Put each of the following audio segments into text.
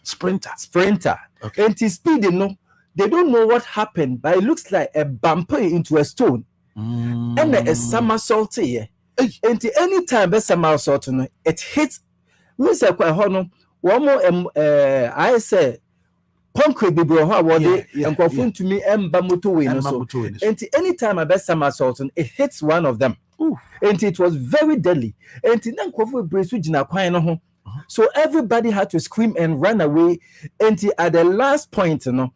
Sprinter. Okay. And the speed, they don't know what happened, but it looks like a bumper into a stone. And a somersault here. And anytime a somersault, it hits. Mr. Kwahono, one more, I say, concrete be bro, how was it? And confirm to me, Mbamutu so. And anytime a best somersault, it hits one of them. And it was very deadly. And then Kofi brace which na kwano. So everybody had to scream and run away. And at the last point, now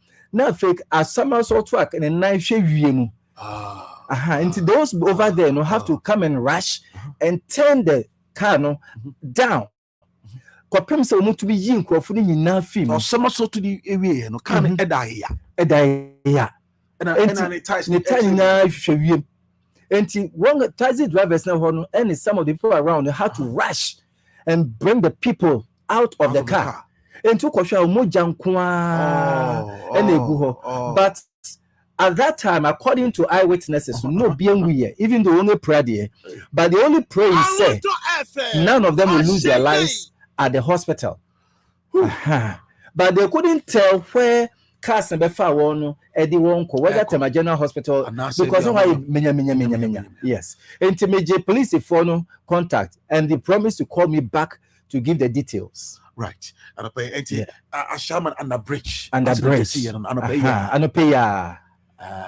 fake a somersault truck and a knife shave you. And those over there have to come and rush and turn the car down. Kopem se omo to be yin krofo ni nyina film. Or somersault to the area, can edaya. And ties na hwehwe. And one taxi drivers now and some of the people around had to rush and bring the people out of the car. And took a mo jankwa and go. But at that time, according to eyewitnesses, no being we even the only prayer there, but the only prayer is said none of them will lose their lives at the hospital. But they couldn't tell where cars and befa one Eddie Wonko, whether to general hospital because of why menya. Yes. And to major police phone contact and they promised to call me back to give the details. Right. And I pay a shaman and a bridge. And a bridge. And a pay.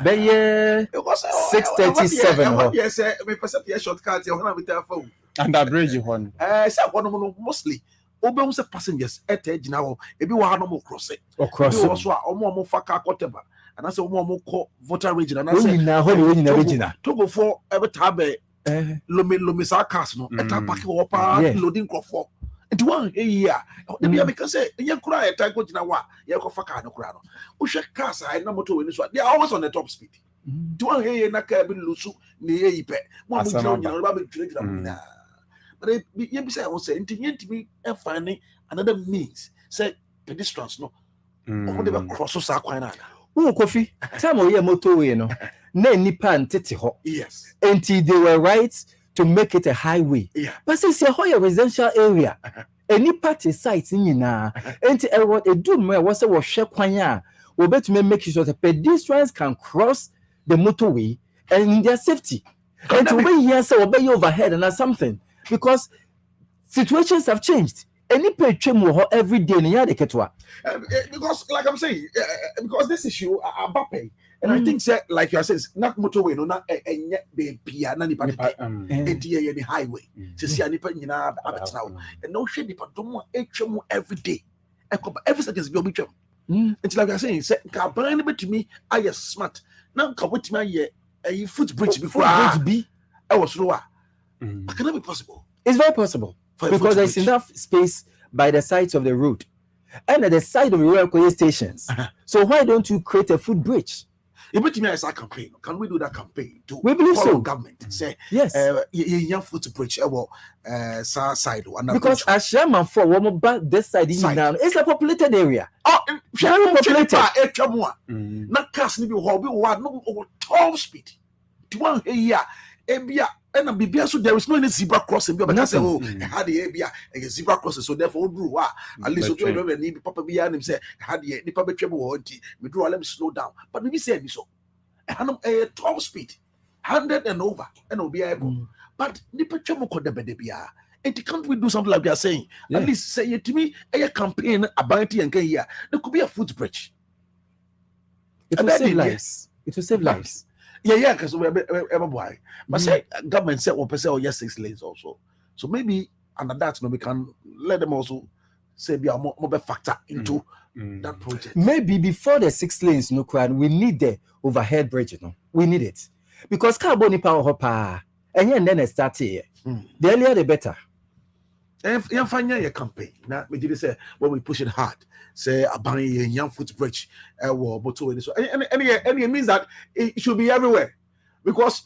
But yeah, it was 6:37. Yes, me percent your shortcut. You're gonna be there for and a bridge one. So one mostly. Obe say passengers edge now. Ebi wa no mo cross it. Or cross it. Also, omo faka koteba. And I say omo ko voter region. And I say region. Togo for every tabe. Lomi sa cars no. Eta park opa loading crofo. Into 1 year. The be because say you cry a time go jina wa. You go faka no kura no. O she cars I no motor we so. They are always on the top speed. To 1 year na ka be lusu ni ye ipe. Mo mo jina ba be jina. But you say, I was saying, to be finding another means. Say, pedestrians, no. Or they were cross our quinana. Oh, Kofi, time or your motorway, no. Ne nipan tete ho. Yes. Until they were right to make it a highway. Yeah. But since a whole residential area, any party sites in na, and what a doom where was a share quanya, will bet to make sure that pedestrians can cross the motorway and in their safety. And to be here, so obey overhead and something. Because situations have changed. Any pay every day in the because, like I'm saying, because this issue Abape, and I think like you are saying, not motorway, no, not a baby, any highway. To see any pen now, and no shade, but don't want every day. Every second is your bitch. It's like I saying, say, can to me, I am smart. Now, come with me a footbridge before I be. I was slower. But can that be possible? It's very possible because there's enough space by the sides of the road and at the side of the railway stations. So why don't you create a footbridge? As a campaign, can we do that campaign to we believe so. Government say yes, young footbridge side because as chairman for one back this side now, it's a populated area. Very populated. Not cars need to be no 12 speed. To 1 year. And there is no any zebra crossing. But I say, oh, had the ABA a zebra crossing, so therefore, drew at least you need Papa Bian him say, had the public trouble, we draw them slow down. But maybe say so. A 12 speed, 100 and over, and will be able. But Nipper Chamo could the Bedebia. And can't we do something like we are saying? At least say it to me, a campaign, a bounty and here. There could be a footbridge. It will save lives. It will save lives. Yeah, because we're boy. But say government said 1% or yes 6 lanes also. So maybe under that, we can let them also say be a more factor into that project. Maybe before the 6 lanes, we need the overhead bridge. We need it because carbon power hopper, and then it starts here. The earlier the better. And you find your campaign. Now we did say when we push it hard. Say a young footbridge, and it means that it should be everywhere because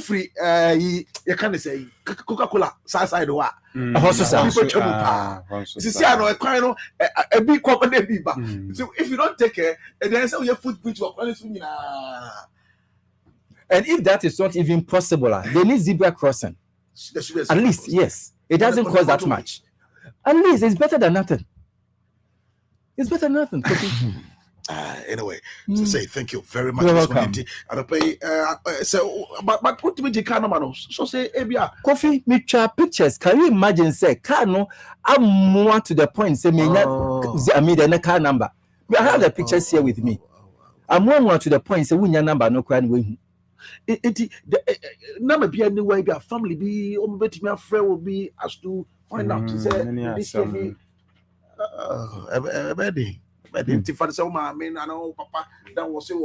free you can't say Coca-Cola side wa a big company. So if you don't take care, and then say your footbridge and if that is not even possible, they need zebra crossing. At least, yes, it doesn't cost that much. At least it's better than nothing. It's better than nothing. Anyway, to say thank you very much. You're welcome. I pay. So, but what do we do? So say, Ebia, Kofi, me try pictures. Can you imagine? Say, car no, I'm more to the point. Say, me I mean, the car number. I have the pictures here with me. I'm more to the point. Say, we your number no crying with. It number be anyway. Be a family. Be bet me a friend will be as to find out. Say this year. Ready. But the father said, "My man, I know, Papa. That was it.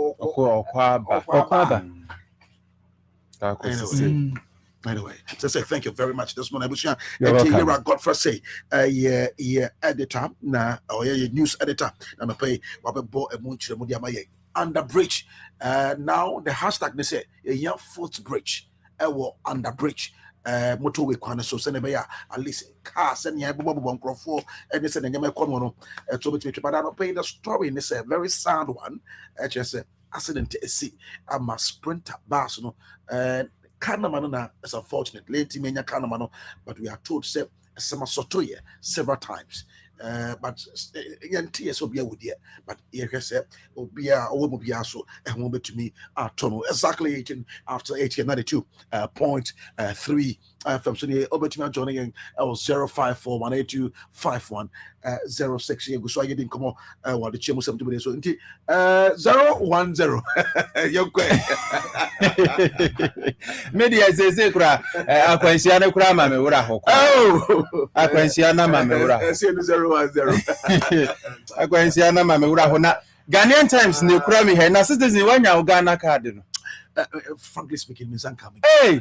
Anyway, so say thank you very much. This morning, Bushan, here I got first say, editor, na or news editor, and I pay Robert Bo and Munch Mudiamaye under bridge. Now the hashtag they say a young footbridge, under bridge. Motorway kwana so send be at least car send ya bobo bonkrofo and say nyame kono no to be but I don't pay the story and it's a very sad one. Just accident see I'm a sprinter bus no Kanamano na is unfortunate late menya Kanamano, but we are told say some sotoye several times. But TS will be a wood yet, but here said, will be a woman be also and won't be to me tunnel exactly 18 after 1892.3 from Sunday over to me joining 05418251006 years. So I didn't come on while the chair was 7 minutes. So 010. You're great. Media says, Aquensiana Krama, oh, Aquensiana Mamura, 010. Aquensiana Mamura. Ghanaian Times, New Krami, and assistants in one year, Ghana Cardinal. Frankly speaking, Miss Ankami. Hey,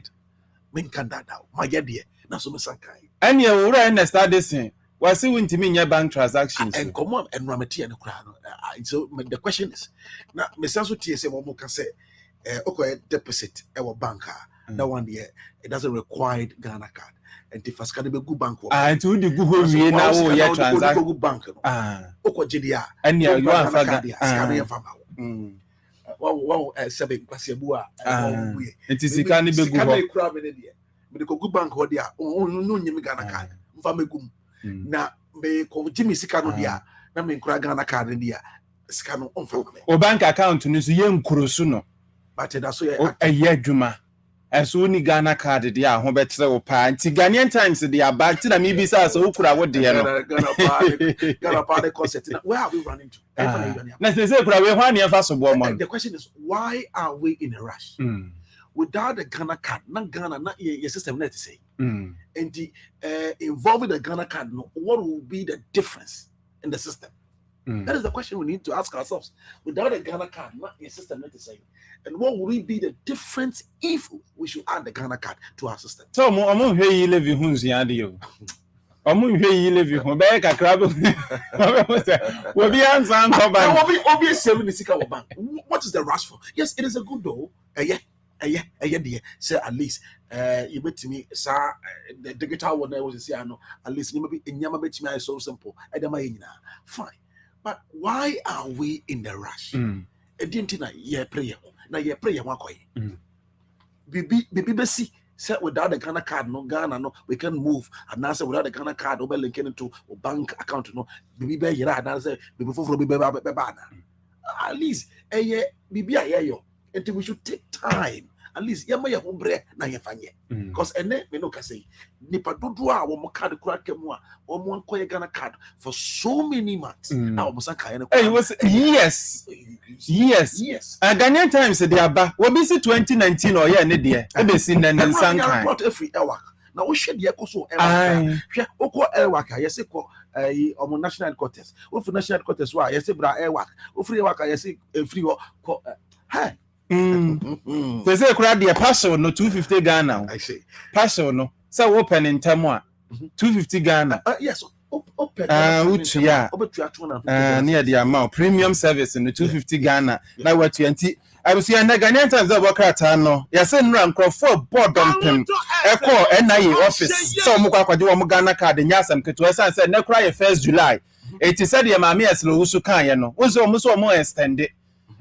Min Kanda, my dear, not so Miss Ankai. And you're right, and start this thing. Was he to mean your bank transactions? And come on, and Ramati and Crown. So the question is now, Miss Ansu TSA Momo can say, okay, deposit our banker. That one year, it doesn't require Ghana card. And if I scan the good bank, and to the Google, we now your transaction bank. Oko Jedia, and you are scanning farm. Wow, Sabin Pasiabua, it is a cannibal crab in India. But the good bank, what they are, no Ghana card. Famegum. Now, may call Jimmy Sicanodia, Namin Ghana card in India. Scano on family. Or bank account in the young Kurusuno. But that's a year Juma. As only Ghana card, they are home better or pine. Ghanaian Times, they are back to the maybe so could I what they are Ghana party concert. Where are we running to? The question is, why are we in a rush? Without the Ghana card, not Ghana, not your system, let's say. And the involving the Ghana card, what will be the difference in the system? That is the question we need to ask ourselves. Without a Ghana card, not a system, let's say. And what would be the difference if we should add the Ghana card to our system? So, I'm going to live in Hunzi. I'm going to live in Hobeka Crab. Will be answered. What is the rush for? Yes, it is a good though. Yeah, dear. Say at least you bet me, sir, the digital one I was say, I know, at least you may be in Yamabet me so simple. Fine. But why are we in the rush? I didn't know ye prayer. Now ye prayer one coin. BBC said without the Ghana card, no Ghana, no, we can move. And now say without the Ghana card, over linking into a bank account, no, BB Yara, and say before BB. At least a year, BB yo. Until we should take time. At least Yamaya Hombre, na Yafanye. Because and then we know can say Nipa Dudua or Mokad Krakemwa or Monkoya Ghana card for so many months. Now Mosaka it was yes. And Ghanaian Times they are back. What is it 2019 or yeah, Nidia? Ebe sin and Sankai. Not every Elwak. Now we should hear also Elwak. Oko Elwaka, yes, on national headquarters. For national headquarters, why? Yes, Bra Elwak. Free Waka, yes, free. Hey. They say crowd the passion no 250 Ghana. I say passion no. So open in Tamwa 250 Ghana. Yes, open. Near the amount premium service in the 250 Ghana. Now what 20. I was here in the Ghanaian Times that work at no. Yes, and rank for board dumping. Echo NIA office. So Mukaka do Ghana card in Yasam Ketuasa said no cry 1st July. It is said your mammy as Owusu Kayano. Was almost more extended.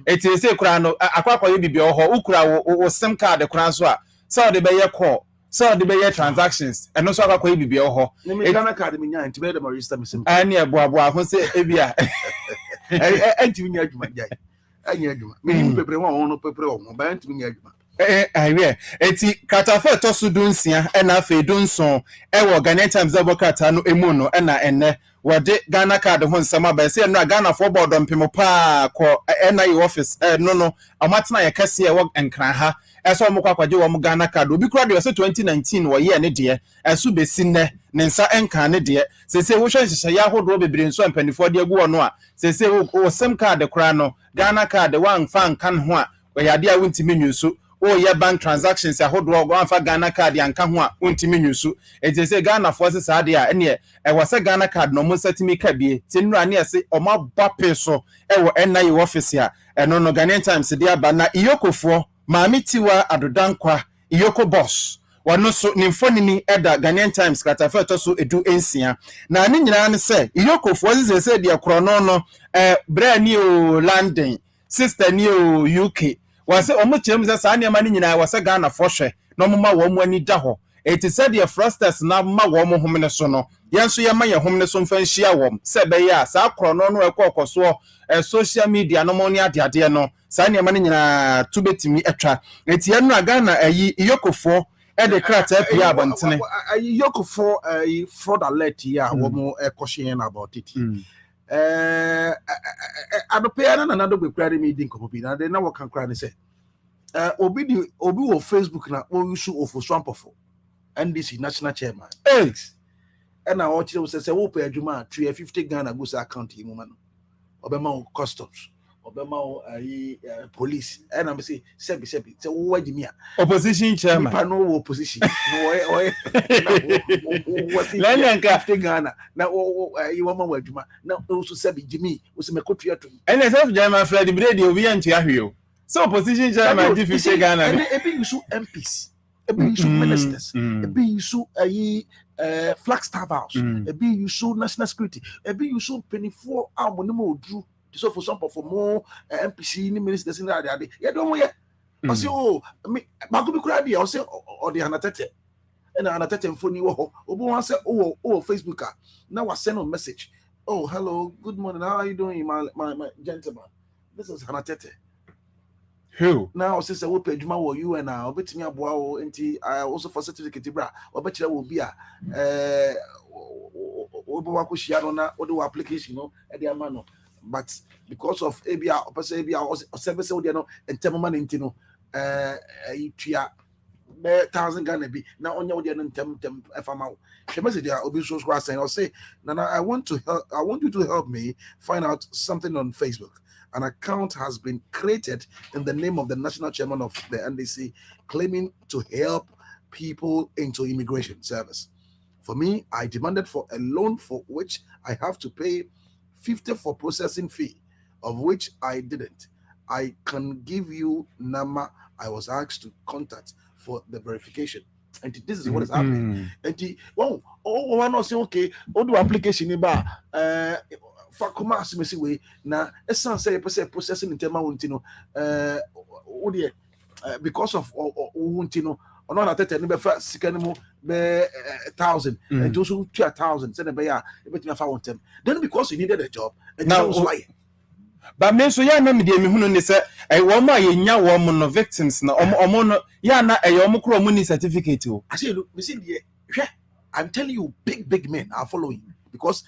It is a crown, Aqua Bibi or Ukra or some card the crown swap. So the Bayer call, so the Bayer transactions, and also Aqua Bibi or Ghana card in to be the Marista Missing. And yeah, Boa, who say, Ebia. Entimi nya adwuma jai. Anya adwuma. Me pepere ho no pepere ho, ba entimi nya adwuma. Aye, eti kratafa to so dunsia na afa dunson wo Ghanaian Times double krata no emu no na enne wode Ghana card ho nsɛm aba se no Ghana for board mpem pa kɔ na yi office no amatena ye kase e wo nkran ha ɛsɛ ɔmo kwakwaje wo mo Ghana card obi kura de ɔsɛ 2019 wo ye ne de ɛso besi ne nsa enkan ne de sese wo hwɛ hyehyɛ ya hodo bebre nso mpanifo de agu wo no a sese wo sim card kura no Ghana card wan fan kan ho a yade a wontimi nyusu o ye bank transactions ahodo go anfa Ghana card yanka ho a wontimi nyusu enti se Ghana for se saade a ene e wase Ghana card no mo satimi ka bie tinura ne se o ma bape so e wo NI office a eno no Ghanaian Times de aba na iyokofo maami tiwa adodankwa iyoko boss wano so nimfonini eda Ghanaian Times kratafa to so edu ensia na ne nyina ne se iyokofo se de krono no brand new London sister new UK wase omo chem se sa niam ani nyina wase Ghana fohwe no moma wo mo ani da ho eti se de frosters na ma wo mo homne so no yenso ye ma ye homne so mfa nhia wo se be ya sa krono no ekokoso social media no mo ni ade no sa niam ani nyina tubetimi etwa eti enu Ghana ayi iyokofo e de krata pia abantene Iyokofo fraud alert ya wo mo question about it adopea na do be kware me din kopopi na de na wo kan kware ne se obi wo Facebook na Owusu Ofosuampofo NDC national chairman na wo kire wo se wo pa adwuma 350 Ghana goes account yi mu ma no obema wo customs obema wo police na me say sebi se wo wagimi a opposition chairman pa no wo opposition no Lanyanka 50 Ghana na yi wo ma wo adwuma na wo so sebi jimi wo se mekotua to ene self chairman Fred Brady obi anti ahwe so opposition chairman di 50 Ghana ebi yusu MPs ebi yusu ministers ebi yusu Flagstaff House ebi yusu national security ebi yusu penifo amonimo odru so for some for more MPC ni ministers in ade ye do mo ye o say oh me ba go bi kura dia o say o de anatete na anatete mfoni wo ho obo wan say oh Facebook na wa send a message oh hello good morning how are you doing my gentleman this is anatete who now since we pay juma wo UN na obetimi aboa wo enti I also for certificate bra obekire wo bi a obo wa ko shia no na ode wo application no e de ama no but because of ABA or service or no and temman intino tua 1,000 Ghana be now on your tem FMO. She message there obi so saying or say Nana I want you to help me find out something on Facebook. An account has been created in the name of the national chairman of the NDC claiming to help people into immigration service. For me, I demanded for a loan for which I have to pay 50 for processing fee, of which I didn't. I can give you number I was asked to contact for the verification. And this is what is happening. And one was saying, okay, all the application about Fakuma Simisi way now. Esan say processing in Tema because of Untino. Or not at any first second 1,000 and those who 2,000 send a bayer, everything I found them. Then because you needed a job, and now why? But me so ya na me de me hunu ni se e wo ma ye nya wo mo no victims na omo no ya na e yo mo kro mo ni certificate o. I say look, me see the I'm telling you big men are following because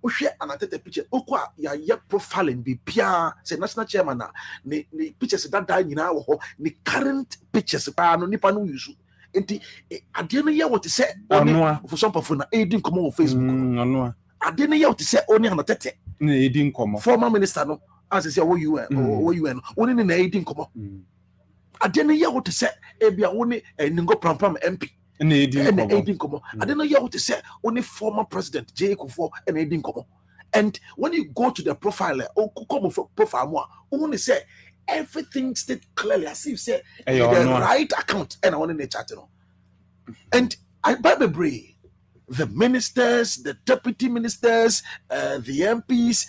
o share an atete picture okwa ya profiling be pia say national chairman na ni pictures that die nyina wo ho ni current pictures pa no nipa no use enti ade no ye what say on for some person na edin come on Facebook no ade no ye what say oni an atete na edin come former minister no as say wo UN oni na edin come ade no ye what say e bia oni ningo prampram MP na edin come I don't know you what to say only former president J Kufo and edin come and when you go to the profile come for profile more only say everything state clearly as if say the right account and I want in the chat and I Bible the ministers, the deputy ministers, the MPs,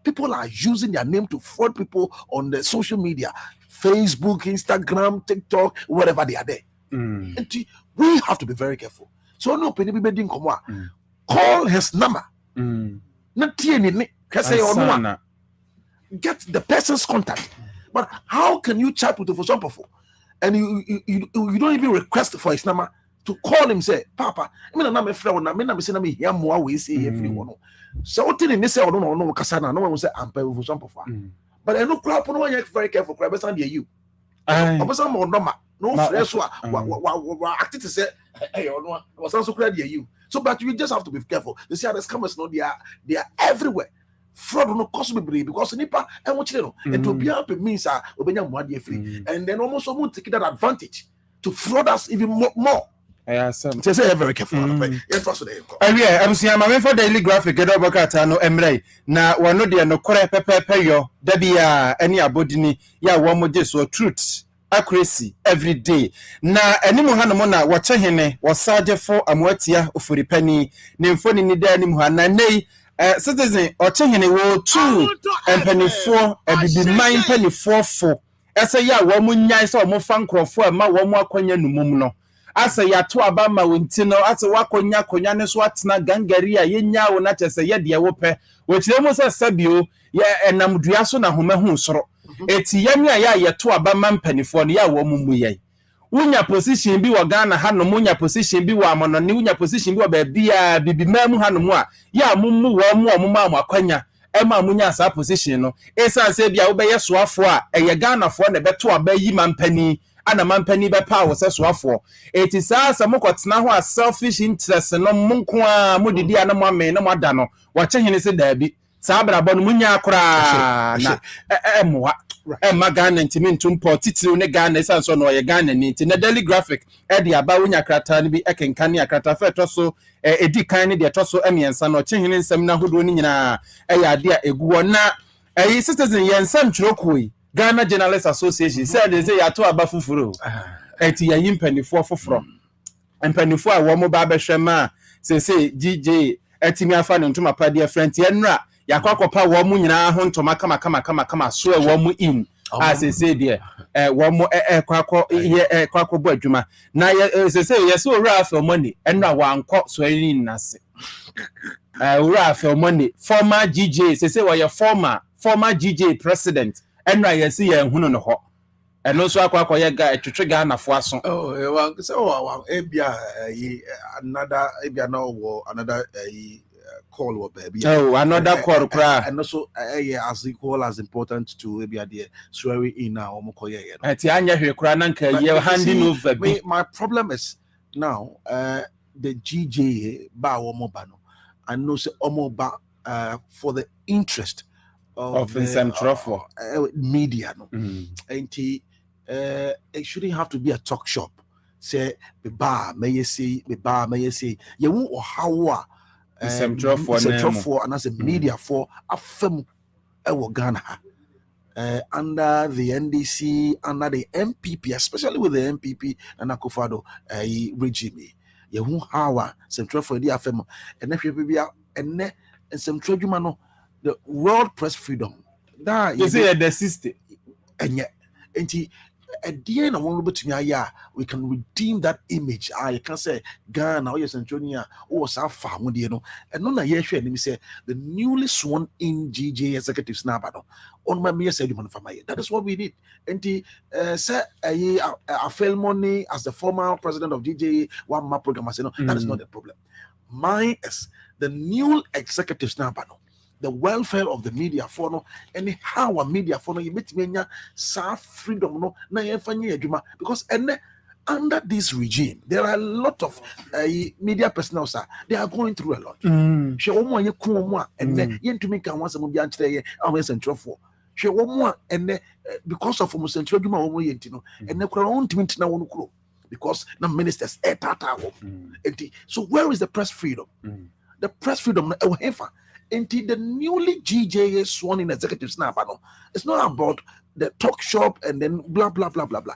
people are using their name to fraud people on the social media, Facebook, Instagram, TikTok, wherever they are there. And we have to be very careful. So no penny be call his number. Not Get the person's contact. But how can you chat with Owusu Ampofo and you don't even request for his number to call him, say, Papa, I mean, I'm a friend, I mean, I'm saying, I'm more we say everyone. So, what did he say? I don't know, Cassana, no one will say, I'm paying Owusu Ampofo. But I know crap, no one very careful, crap, but you. I was some more number, no fresh one, acting to say, hey, or no, was also credit you. So, but you just have to be careful. You see, the scammers, no, they are everywhere. Fraud no cost me because nipa and what you know and to be up means obenya money free and then almost someone take that advantage to fraud us even more. Yes, so say very careful. Yes, also there. I'm seeing my for daily graphic get over kata no emre na wano de no kore pepe yo da bia any abodini ya wo mo je so truth accuracy every day na animu hanom na wache hene wasagefo amwatia ofuripani ne mfoni ni da animu hana nei citizen ochehene wo two empanifo ebibi man panifo fo ese ya wo munyan se wo fa nkrofo ma wo mu akwanya numum no ase ya to aba ma wonti no ase wakonya konya ne so atena gangari a yenya wo na chese ye de wo pe wo kire mu se sabio ye enamdua so na homa hu soro eti yanya ya to aba ma mpanifo no ya wo mu ye unya position bi wa Ghana hano munya position bi wa amonone unya position bi wa baabia bibimamu hano mu a ya mummu wo mu omuma akwanya ema munya asa position no esa se bia wo be yesoafo a eye Ghana fo na beto abayi mampani ana mampani be pa wo sesoafo eti saa samukotena ho a selfish interest no munko a mudidi ana mo ame na mo ada no wa chehene se daabi saa brabo no munya akora na emoa Ghana ntimi ntumpo titiri ne Ghana esa so no ye Ghana ni nti na daily graphic e de aba wonya krata ne bi ekenkan ne akrata fa to so edi kan ne de to so emiensa no chehene nsem na hodo ni nyina ya ade a eguwo na citizen ye nsem chirokoi Ghana Journalists Association say they say ya to aba fufuro eti ya yimpanifo foforo empanifo a wo mo ba behwema say GJ etimi afa ne ntoma pade friend ye nra yakwakopa wo mu nyina ho ntoma kama so wo mu in as say there wo mu kwako bo adwuma na say yes o ra for money enra wanko so ani nase ra for money former GJ say we former GJ president enra yes ye hunu no ho eno so akwako ye ga twetwe ga nafo aso ebia another call or baby. Oh, another call cry. And also as equal as important to ebia there swearing in now omokoye. Ati anya hwe kra na nka ye handing over. My problem is now the GJ ba omoba no. I know say omoba for the interest of Nsem Trofo media no. And it shouldn't have to be a talk shop. Say be bar may say ye won or how Nsem Trofo and as a media for afem ewo Ghana under the NDC, under the MPP, especially with the MPP and Akufo-Addo regime. Ye won how Nsem Trofo di afem and FPP and Nsem Trofo no the world press freedom that you say the system and yet at the end of one we can redeem that image. I can say Ghana or yes Antonia or South Farm, you know, and none of you say the newly sworn in GJ executive snapper on my mere said that is what we need. And the say a fail money as the former president of GJ one map program. I say no, that is not the problem. Mine is the new executive snapper. The welfare of the media for no anyhow a media for no you meet me freedom no na yefanye adwuma because under this regime there are a lot of media personnel sir they are going through a lot she omo anye ku omo a yentumi kan wasem bia nkyere ye awon sentrofo she omo a because of omo sentro adwuma omo yenti no kura on ntimi ntina won kuro because na ministers tata wo so where is the press freedom the press freedom e hefa. Into the newly GJ sworn in executive snapper. No, it's not about the talk shop and then blah blah blah blah blah.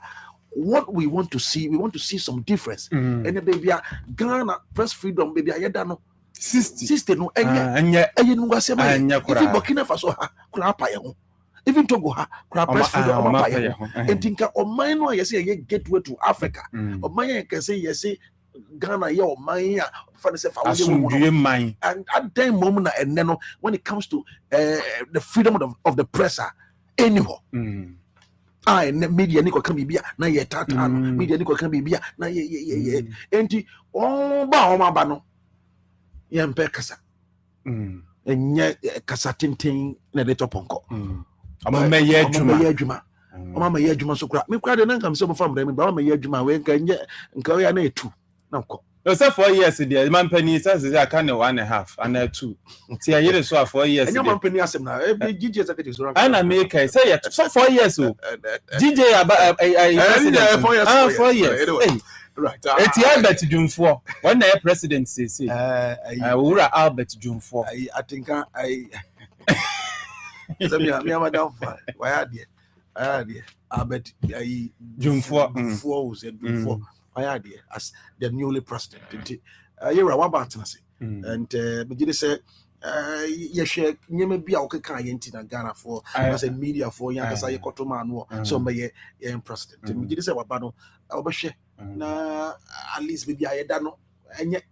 What we want to see some difference. And the baby Ghana press freedom, baby I no 60 no Burkina Faso even Togo press freedom and think o mine no yes gateway to Africa. O mine can say yes Ghana yeah my for say Asumdue man. and at that moment and then when it comes to the freedom of the press anymore. Media ni come bibia na ye tata no media ni come bibia na ye enti on ba no ye mpe kasa enye kasa tintin na de toponko Ama ye adwuma Oma ma ye adwuma so kura me kura de na nkam se mo fam dem ba ma ye adwuma we nka ya na etu na nko no say 4 years there man penny says I can 1.5 and 2 see I hear so 4 years enye man penny asem na GJ executive so and America say yeah so 4 years o GJ about 4 years right it's Albert Jumfo when the president say Owura Albert Jumfo I think I me madam why are there Albert Jumfo was Jumfo why there as the newly president you're about to say and me say you share nyeme bia o keka yenti na Ghana for as a media for yankasa ye kotoma no so me ye president me say waba no obehwe na at least maybe ayeda no enye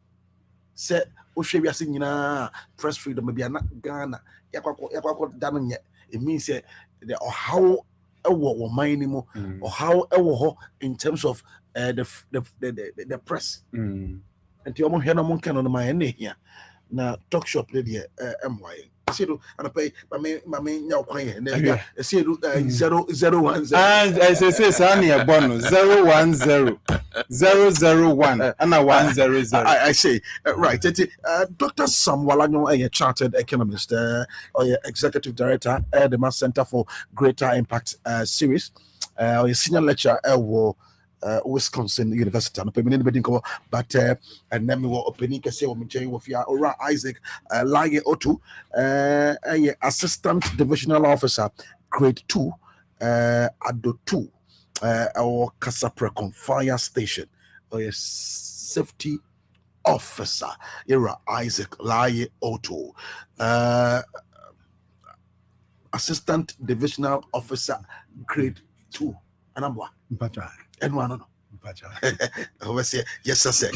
say o hwe wiase nyina press freedom bia na Ghana yakwakọ da no nye it means say the how ewo man ni mo or how ewo ho in terms of the press and the omo hwe no mo kan no ma na hia na talk shop lady MY see and pay mame nya kwan here na see 001 and I say sani e bono 010 001 and 100 I say right Dr. Sam Walanyo a chartered economist or executive director at the Mass Center for Greater Impact series or senior lecturer Wisconsin University and anybody but and then we were opening say we Ora Isaac Laye Otu assistant divisional officer grade 2 Ado 2 our Kasaprekon fire station or safety officer Ora Isaac Laye Otu assistant divisional officer grade 2 and I'm and one no. Yes, sir.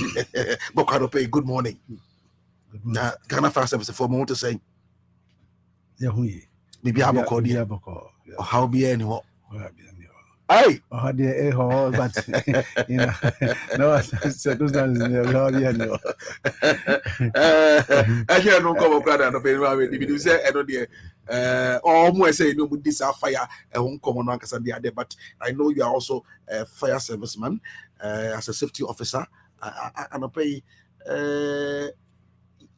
Bokado pay good morning. Ghana Fire Service for me to say. Maybe I boko dia. How be anyone? Hey. Oh, dear, but you know, no circumstances how be anyone. I hear no come up no pay we say I know there almost say no with this fire won't come on but I know you are also a fire serviceman as a safety officer and I pay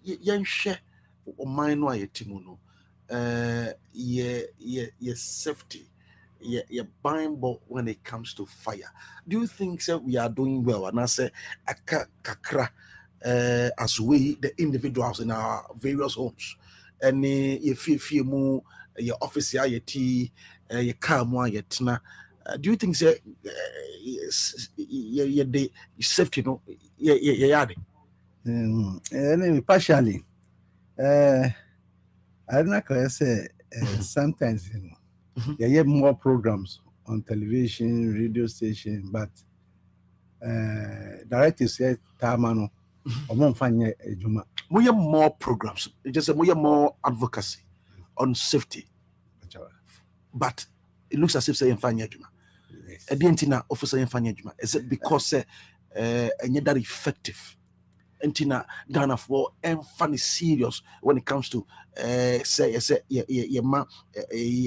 yen share mine why team no yeah safety yeah buying when it comes to fire. Do you think so we are doing well? And I say kakra as we the individuals in our various homes and if you move your office your tea your car more your tina do you think say the safety no anyway partially I don't know say sometimes you know you have more programs on television radio station but directives say tamano we have more programs. It just we have more advocacy on safety. But it looks as if saying fanya juma. Entina officer in fanya juma. Is it because that effective? Entina Ghana for and funny serious when it comes to say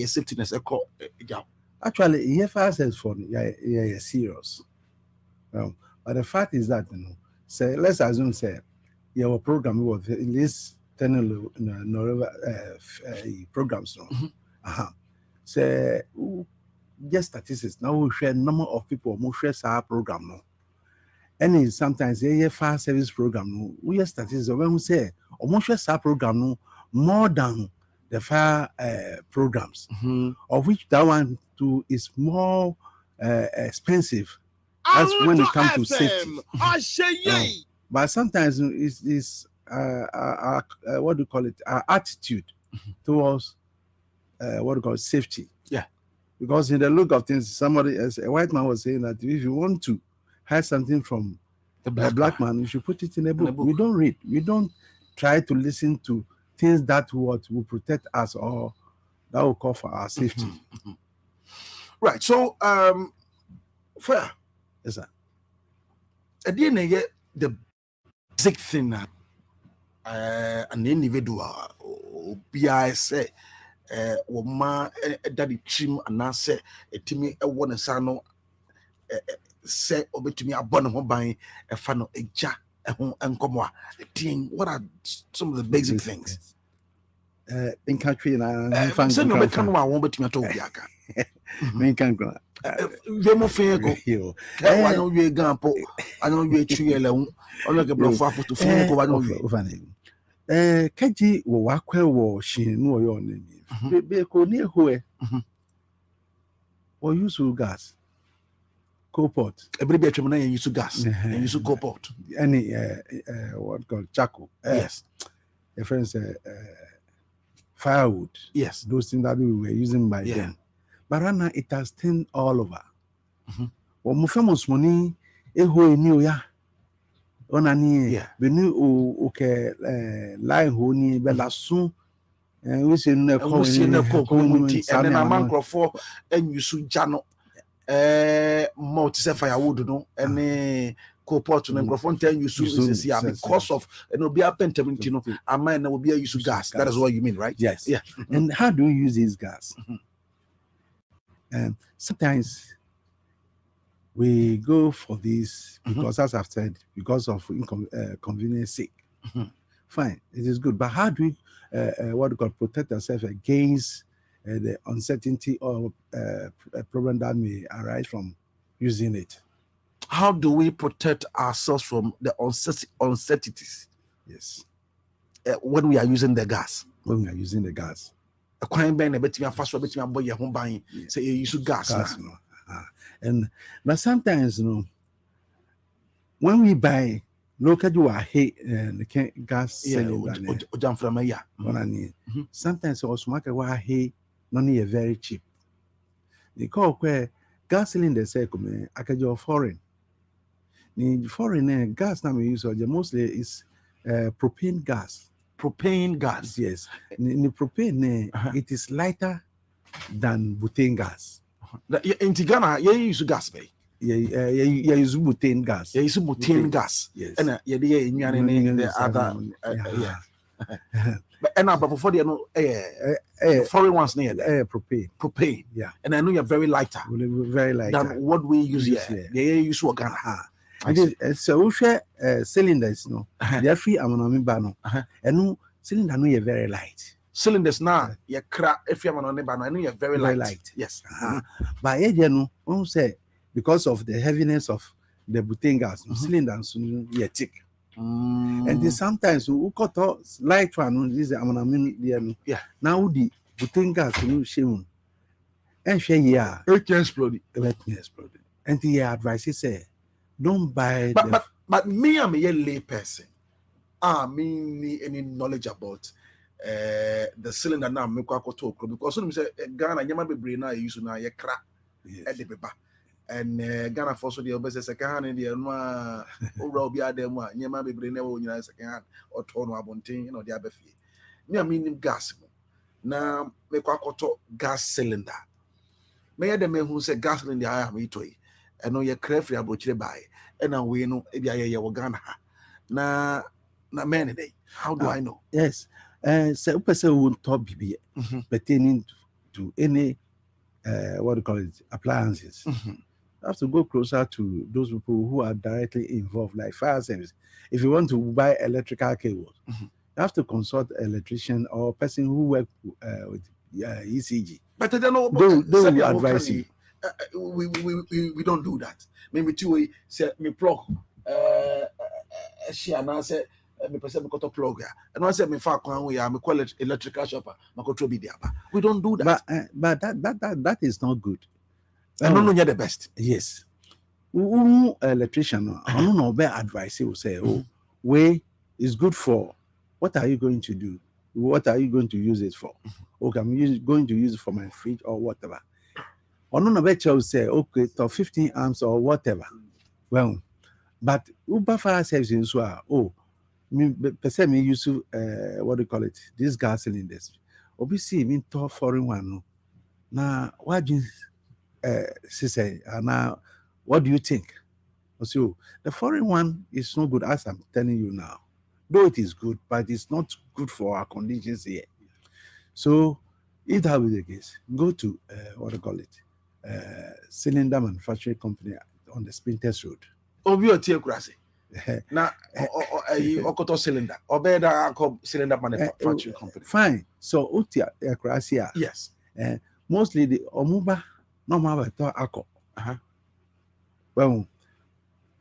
safetyness. Actually, yeah, fast as for serious. But the fact is that you know. Say, let's assume, say, your program was at least 10 programs. Say, just statistics. Now we share number of people who share our program. No, and sometimes a fire service program. No, we have statistics when we say, or share our program. No, more than the fire programs, of which that one too is more expensive. That's when it comes to safety. But sometimes it's what do you call it? Our attitude towards what do you call it? Safety. Yeah. Because in the look of things, somebody, as a white man was saying that if you want to hide something from The black man, you should put it in a book. We don't read. We don't try to listen to things that will protect us or that will call for our safety. Right. So, fair. Yes, sir. At the end of the basic thing, an individual, say, Woma, daddy chim, and I say, a timmy, a one sano, say, over to me, a bonnet buying a funnel, a jack, and come what are some of the basic things? In country, and I send no become one won't bet me at all. Me can go. Vemo fego. I know you example. I know you tree alone. I'm like a bluff to phone over no Kaji will walk where she know your name. Be near who or use gas. Copot. Every bedroom and use gas and use copot. Any what called charcoal. Yes. A friend said firewood. Yes. Those things that we were using by then. But right now it has turned all over. Well, my famous money, eho new ya. Onani, we knew okay, line honey, bella soon, and we see no community, and then a man for and you should jano, more to firewood, no, and co-pot and microphone 10 you should see because of and will be a pentamintino, a man will be a use of gas. That is what you mean, right? Yes. Yeah. And how do we use this gas? And sometimes we go for this because, as I've said, because of convenience sake. Fine, it is good. But how do we, protect ourselves against the uncertainty or problem that may arise from using it? How do we protect ourselves from the uncertainties? Yes. When we are using the gas. When we are using the gas. A crime bang a bit fast, a bit boy, your home buying, say you use gas. But sometimes, when we buy, look at you are gas cylinder. Sometimes also market why hey, none is very cheap. They call where gas cylinder say come I can do foreign. The foreign gas now we use mostly is propane gas. Propane gas. Yes. In the propane, it is lighter than butane gas. In Ghana, you use gas, bay. Yeah, use butane gas. You use butane gas. Yes. And the other. But before they know, foreign ones near propane. Propane. Yeah. And I know you're very lighter. Very lighter. Than what we use here. They use what Ghana. So we share cylinders, no. They are free ammonia bano. And no cylinder no very light. Cylinders now, you crack if you're on the bano. I know you're very light. Yes. But you know, we say because of the heaviness of the butane gas, cylinders you thick. And then sometimes we cut out light one. This ammonia. Yeah. Now the butane gas you shame. And share it exploded. And the advice is say. Don't buy. But me, I'm a lay person. I mean, any knowledge about the cylinder now. Me kwa talk because some say Ghana, you might be brain now. You should now you crack at the paper. And Ghana for so the best second hand in the no overall be at them one. You might be brain never when you second hand or turn one bunting, the other fee. Me, I mean gas. Now me kwa talk gas cylinder. Me the men who say gas cylinder I am it way. I know you're crafty about your buy, and we know if you're Ghana. Na many day. How do I know? Yes, so person won't talk BB pertaining to any what do you call it appliances. You have to go closer to those people who are directly involved, like fire service. If you want to buy electrical cables, you have to consult an electrician or person who work with ECG. But they don't know. They will advise you. We don't do that. Maybe two way say me plug she and I say me person me got a plug here. And I say me fa kwan we me call it electrical shopper. Me control be there. We don't do that. But that is not good. I don't know you're the best. Yes. Electrician I don't know better advice he will say, oh, way is good for what are you going to do? What are you going to use it for? Okay, I'm going to use it for my fridge or whatever. Or none of it will say, okay, to 15 amps or whatever. Well, But Uber fire service in so me person me use what do you call it? These gas cylinders. Obviously, me to foreign one no. Now what do you say? Now what do you think? So the foreign one is no good, as I'm telling you now. Though it is good, but it's not good for our conditions here. So if that be the case, go to what do you call it? Cylinder manufacturing company on the Spinters Road. Obi otie kurase. Na okoto cylinder. Obeda cylinder manufacturing company. Fine. So utia akrasia. Yes. Mostly the omuba no ma to akọ. Well,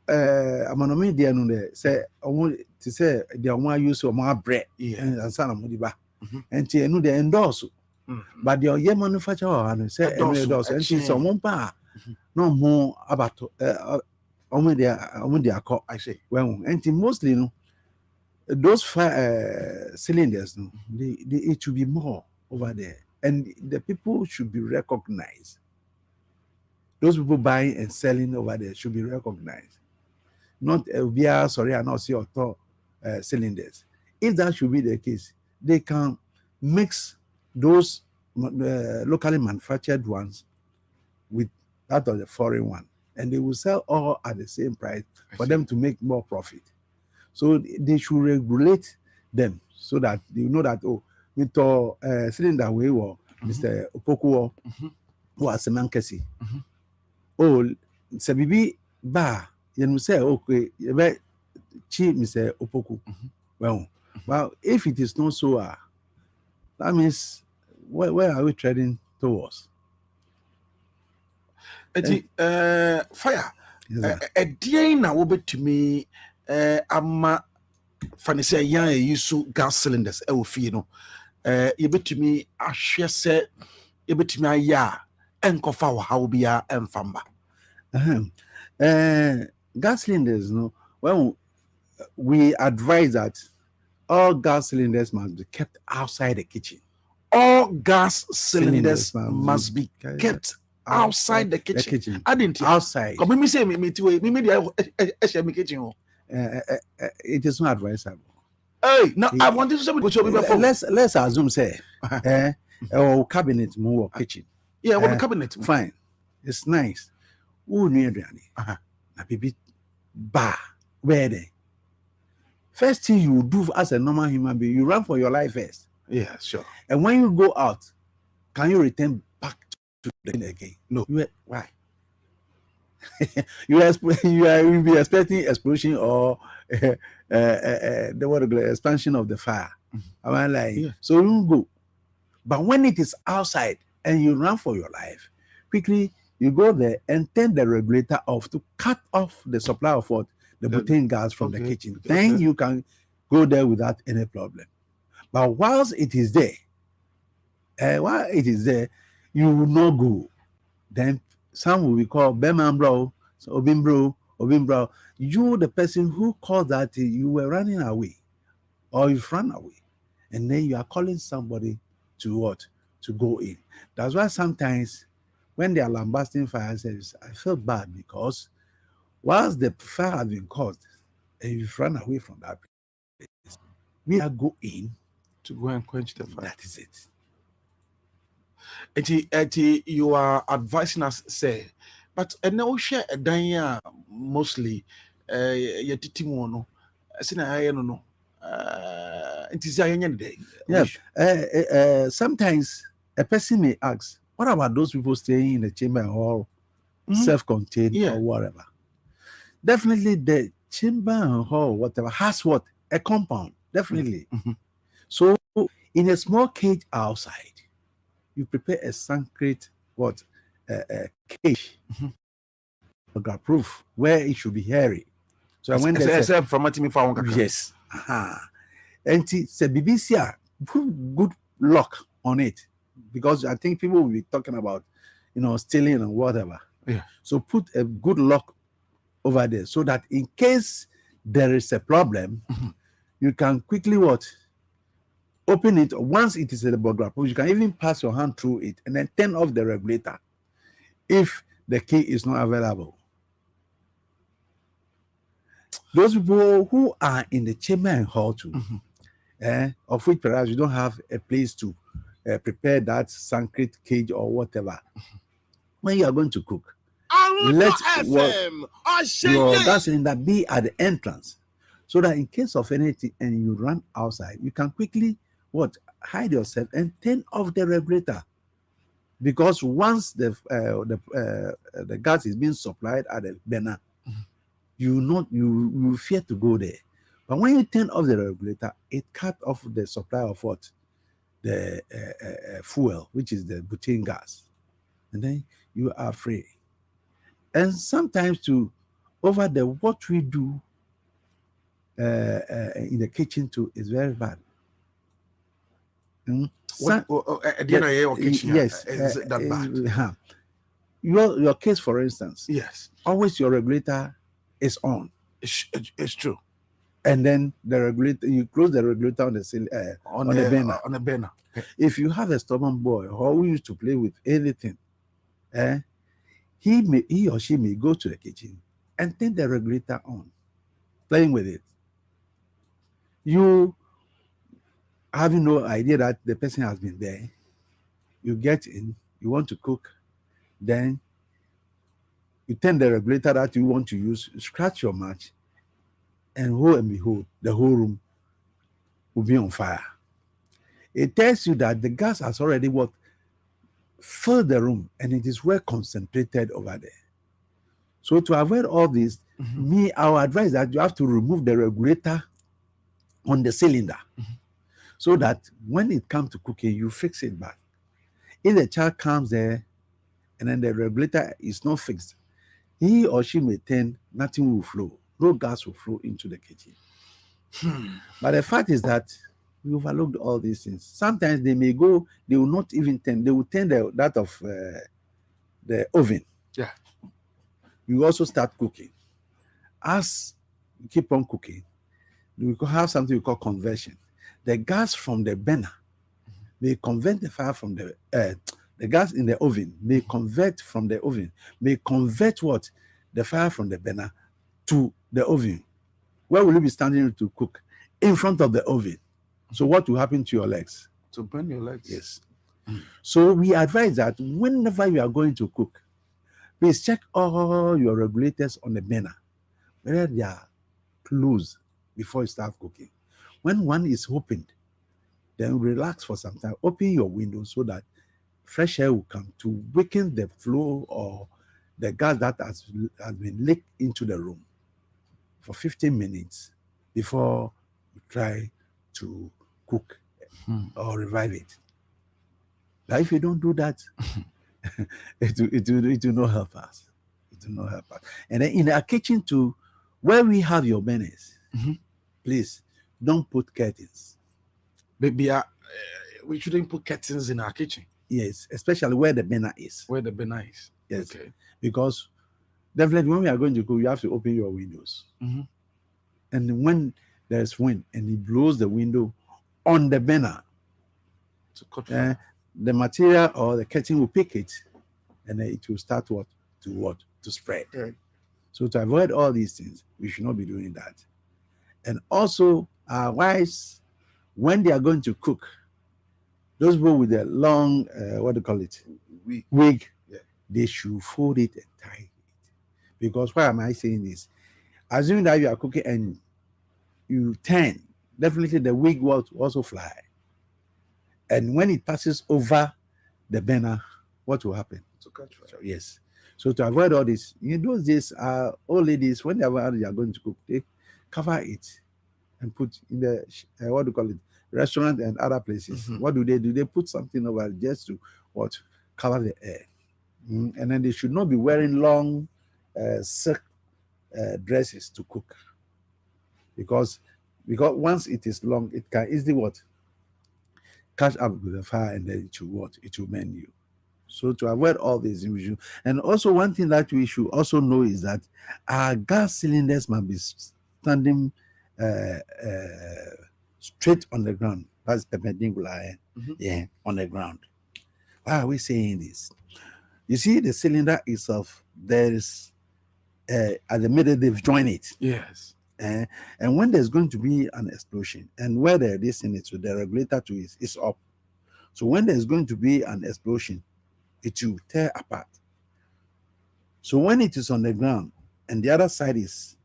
amanomi dia no de say omo ti say the omo use omo abre and sana mo di ba. Enti enu de endorse. But the oye manufacturer no say endorse. Enti so omo pa no mo abato omo dia akọ. I say. Well, enti mostly no those cylinders no it should be more over there, and the people should be recognized. Those people buying and selling over there should be recognized. Not via sorry, I not see auto cylinders. If that should be the case, they can mix those locally manufactured ones with that of the foreign one, and they will sell all at the same price for them to make more profit. So they should regulate them so that they know that with cylinder way or Mr. Opoku who has a mankesi. Oh, Sabibi ba you say okay, chi Mr. Opoku. Well, if it is not so, that means where are we treading towards? Fire. A day now will be to me. Ama fancy yan use gas cylinders e wo fie no ye betumi ahwe se ye betumi aya enkofa wo hawo bia emfamba gas cylinders no well we advise that all gas cylinders must be kept outside the kitchen. All gas cylinders must be kept outside the kitchen. I didn't outside. Come me say me the me kitchen. It is not advisable. Hey, now I want to say before. Let's assume say or cabinet more kitchen. Yeah, what cabinet? Fine. It's nice. Who near Danny? Na baby bar where they. First thing you do as a normal human being, you run for your life first. Yeah, sure. And when you go out, can you return back to the thing again? No. Why? you be expecting explosion or the expansion of the fire. I'm like, so you go. But when it is outside and you run for your life, quickly you go there and turn the regulator off to cut off the supply of what the butane gas from the kitchen. Then you can go there without any problem. But whilst it is there, you will not go. Then some will be called Beman bro, so Obin bro. You, the person who called that you were running away, or you've run away, and then you are calling somebody to what? To go in. That's why sometimes when they are lambasting fire service, I feel bad because whilst the fire has been caused and you've run away from that place, we are go in to go and quench the fire. That is it. You are advising us, say, but now share a danya mostly yetitimono. No. It is yeah. Sometimes a person may ask, what about those people staying in the chamber hall, self-contained or whatever? Definitely the chamber and hall, whatever, has what? A compound. Definitely. So in a small cage outside, you prepare a concrete cage, proof where it should be hairy. So when they say from yes, and say BBC put good lock on it because I think people will be talking about stealing and whatever. Yeah. So put a good lock over there so that in case there is a problem, you can quickly open it. Once it is a burglar proof, you can even pass your hand through it and then turn off the regulator if the key is not available. those people who are in the chamber and hall too, of which perhaps you don't have a place to prepare that sacred cage or whatever. When you are going to cook, let your gas cylinder be at the entrance, so that in case of anything and you run outside, you can quickly hide yourself and turn off the regulator. Because once the gas is being supplied at the burner, you fear to go there. But when you turn off the regulator, it cut off the supply of the fuel, which is the butane gas, and then you are free. And sometimes over what we do in the kitchen too is very bad. Yes, is that bad? Your case, for instance, yes, always your regulator is on. It's true. And then the regulator, you close the regulator on the burner. If you have a stubborn boy who used to play with anything, he or she may go to the kitchen and turn the regulator on, playing with it. You having no idea that the person has been there. You get in, you want to cook, then you turn the regulator that you want to use, scratch your match, and lo and behold, the whole room will be on fire. It tells you that the gas has already filled the room, and it is well concentrated over there. So to avoid all this, I would advise that you have to remove the regulator on the cylinder, so that when it comes to cooking, you fix it back. If the child comes there and then the regulator is not fixed, he or she may turn, nothing will flow. No gas will flow into the kitchen. But the fact is that we overlooked all these things. Sometimes they may go, they will not even turn, they will turn that of the oven. Yeah. You also start cooking. As you keep on cooking, we could have something we call conversion. The gas from the burner may convert the fire from the gas in the oven may convert from the oven, may convert the fire from the burner to the oven. Where will you be standing to cook? In front of the oven. So what will happen to your legs? To burn your legs. Yes. So we advise that whenever you are going to cook, please check all your regulators on the burner, whether they are closed before you start cooking. When one is opened, then relax for some time. Open your window so that fresh air will come to weaken the flow or the gas that has been leaked into the room for 15 minutes before you try to cook or revive it. But if you don't do that, it will not help us. It will not help us. And then in our kitchen too, where we have your burners, please don't put curtains. Baby, we shouldn't put curtains in our kitchen. Yes, especially where the burner is. Where the burner is. Yes. Okay. Because definitely when we are going to cook, you have to open your windows. And when there's wind and it blows the window on the burner, the material or the curtain will pick it, and then it will start to spread. Right. So to avoid all these things, we should not be doing that. And also, our wives, when they are going to cook, those people with the long, wig, they should fold it and tie it. Because why am I saying this? Assuming that you are cooking and you turn, definitely the wig will also fly. And when it passes over the burner, what will happen? To catch fire. Yes. So to avoid all this, in those days, old ladies, whenever they are going to cook, they cover it and put in the restaurant and other places. What do? They put something over it just to cover the air. And then they should not be wearing long silk dresses to cook, because once it is long, it can easily catch up with the fire, and then it will burn you. So to avoid all these, and also one thing that we should also know is that our gas cylinders must be standing straight on the ground. That's perpendicular, on the ground. Why are we saying this? You see, the cylinder itself, there is at the middle they've joined it. Yes. And when there's going to be an explosion, and where this in it, so the regulator to is up. So when there's going to be an explosion, it will tear apart. So when it is on the ground and the other side is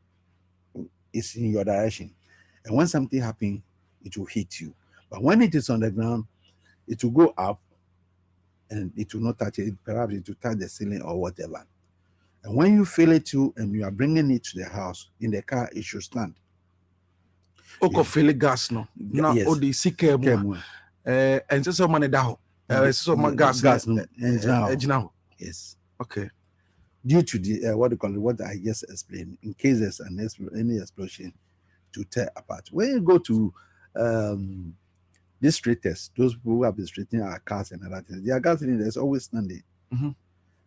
in your direction, and when something happens, it will hit you. But when it is on the ground, it will go up and it will not touch it. Perhaps it will touch the ceiling or whatever. And when you feel it too, and you are bringing it to the house, in the car, it should stand. Oko feel gas no. Na Yes. odi sike mu. And so man da ho. So man gas engine. Yes. Okay. Due to the what I just explained, in case there's any explosion, to tear apart. When you go to these straighters, those people who have been straightening our cars and other things, their gas cylinder is always standing. Mm-hmm.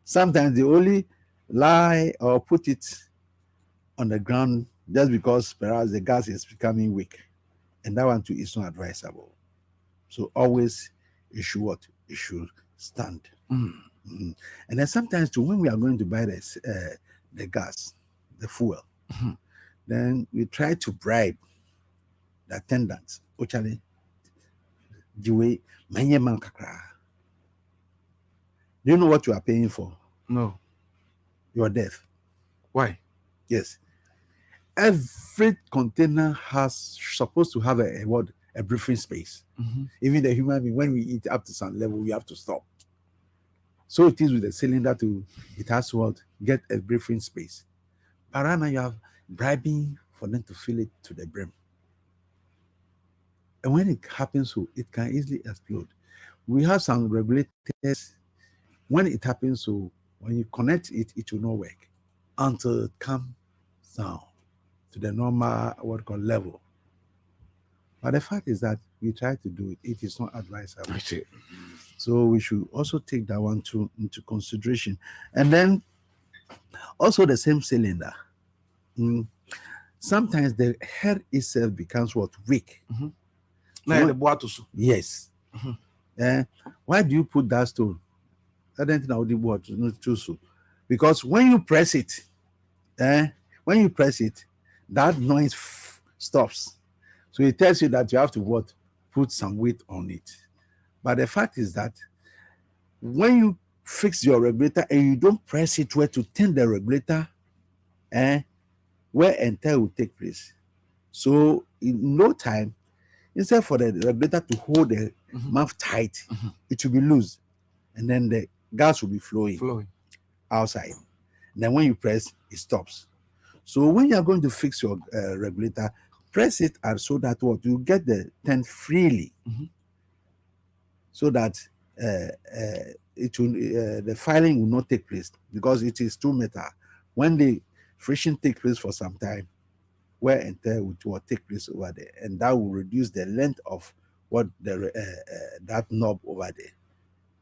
Sometimes they only lie or put it on the ground just because perhaps the gas is becoming weak, and that one too is not advisable. So always it should stand. Mm-hmm. And then sometimes too, when we are going to buy the gas, the fuel, then we try to bribe the attendants. Actually, the way do you know what you are paying for? No. Your death. Why? Yes. Every container has supposed to have a breathing space. Even the human being, when we eat up to some level, we have to stop. So it is with the cylinder too. It has to get a breathing space. But right now you have bribing for them to fill it to the brim. And when it happens, so it can easily explode. We have some regulators. When it happens, so when you connect it, it will not work until it comes down to the normal level. But the fact is that we try to do it. It is not advisable. I see. So we should also take that one into consideration. And then also the same cylinder. Sometimes the head itself becomes weak. Yes. Why do you put that stone? I don't know. Because when you press it, that noise stops. So it tells you that you have to put some weight on it. But the fact is that when you fix your regulator and you don't press it where to turn the regulator, where enter will take place. So in no time, instead for the regulator to hold the mouth tight, it will be loose, and then the gas will be flowing outside. And then when you press, it stops. So when you are going to fix your regulator, press it and so that you get the turn freely, so that it will the filing will not take place, because it is two metal. When the friction takes place for some time, wear and tear will take place over there, and that will reduce the length of that knob over there,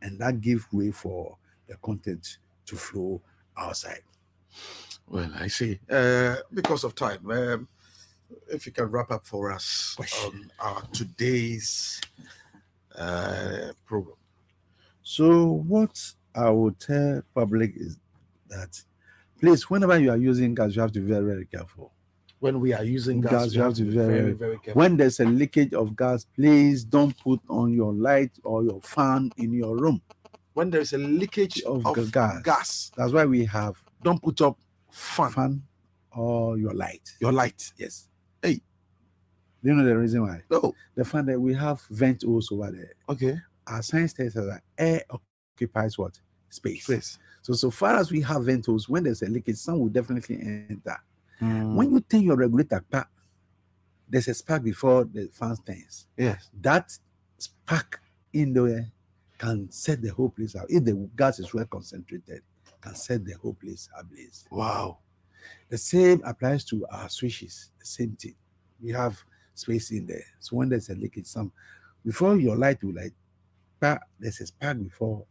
and that gives way for the content to flow outside. Well, I see. Because of time, if you can wrap up for us on our today's program. So what I would tell public is that, please, whenever you are using gas, you have to be very, very careful. When we are using gas, you have to be very, very careful. When there's a leakage of gas, please don't put on your light or your fan in your room. When there's a leakage of gas, that's why we have don't put up fan or your light. Your light. Yes. Hey. Do you know the reason why? No. The fact that we have vent holes over there. Okay. Our science tells us that air occupies what? Space. So far as we have vent holes, when there's a leakage, some will definitely enter. When you turn your regulator back, there's a spark before the fan turns. Yes. That spark in there can set the whole place out. If the gas is well concentrated, can set the whole place ablaze. Wow. The same applies to our switches. The same thing. We have space in there. So when there's a leakage, before your light will light, there's a spark before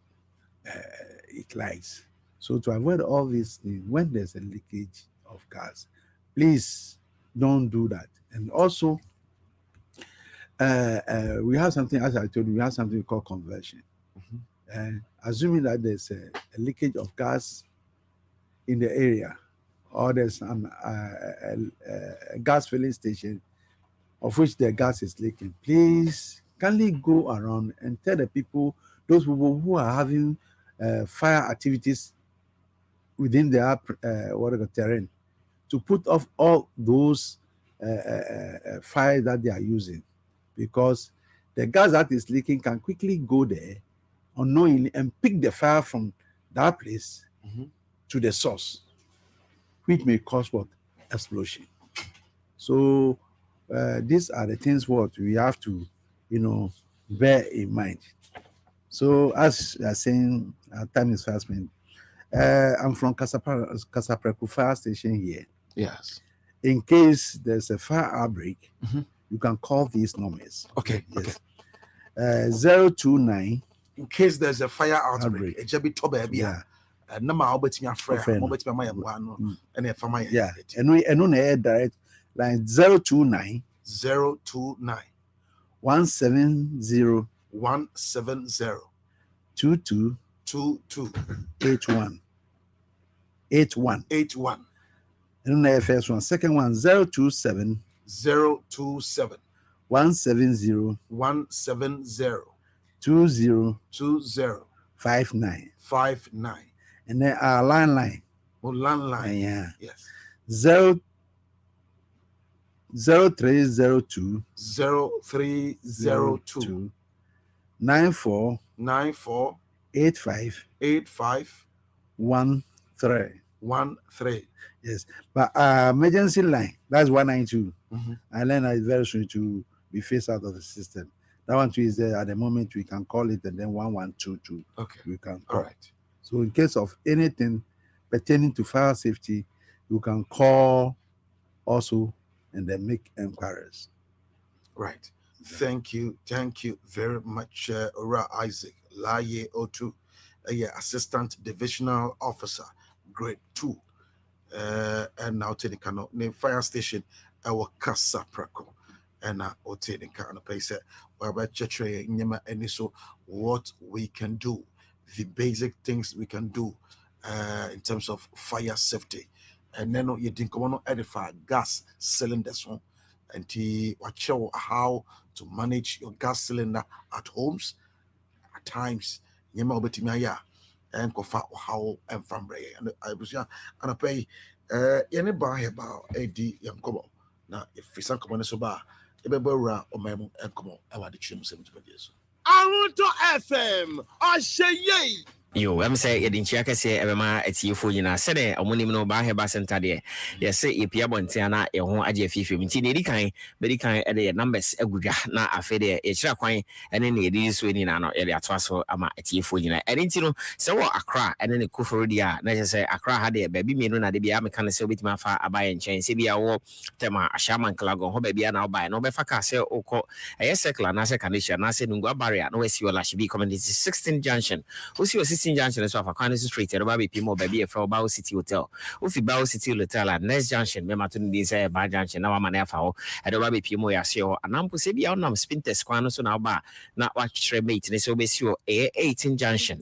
it lights. So to avoid all these things, when there's a leakage of gas, please don't do that. And also, we have something, as I told you, we have something called conversion. Assuming that there's a leakage of gas in the area or there's a gas filling station of which the gas is leaking, please kindly go around and tell the people, those people who are having fire activities within their terrain, to put off all those fires that they are using, because the gas that is leaking can quickly go there unknowingly and pick the fire from that place to the source, which may cause what? Explosion. So these are the things what we have to, bear in mind. So as you are saying, our time is fast spent. I'm from Kasapreku Fire Station here. Yes. In case there's a fire outbreak, you can call these numbers. Okay. Yes. 029. In case there's a fire outbreak, Yeah. Number how bet me afraid. How bet me my one and if I Yeah. And we direct line 029 029 170 170 22 22 81. And the first one, second one 027 027 170 170 20 20 59. 59. And then our landline. Oh, landline. Yeah. Yes. 0302 0302 94 94 85 85 13. 13. Yes. But emergency line, that's 192. And then it's very soon to be phased out of the system. That one too is there at the moment. We can call it, and then 1122. Okay. We can call. All right. So in case of anything pertaining to fire safety, you can call also and then make inquiries. Right. Thank you very much, Ora Isaac Laye Otu, Assistant Divisional Officer, Grade 2. And now take the name fire station, our Casa Praco. And now take the kind of place where and so what we can do, the basic things we can do in terms of fire safety. And then you think come on edify gas cylinders one and watch show how to manage your gas cylinder at homes at times. Yema obetimaya and kofa how and fambre and I was and I pay any buy about AD young come now if we san come so ba ebebora o memo and come on I the chim 70 years. Aruto FM Asheye. Yo, I'm saying it in Chiacase, Emma, it's you for you now. Said a woman no by her basenta there. Yes, say if you want Tiana, a home adia fifi, Tinny kind, very kind at the numbers, a good na a fede, a traquine, and then it is winning an area twasso, ama at you for you. And into no, so a cry, and then a kufuria, let's say a cry had a baby mirror, the be mechanic with my fire, a buy and chain, Sibia or Tema, a shaman clago, ho baby, and I'll buy no befaka sell or call a second, Nasa condition, Nasa Nunga barrier, no SU Lash be community 16 junction. Who's your 16 junction so far street and baby pimo baby from Bao City Hotel. Ufi Bao City Hotel at next junction, Mematun desire by junction, now man FO, and the baby pimo yasio, and I'm Pusebi on spintes quanos on our bar, not watch remate, and so be sure 18 junction,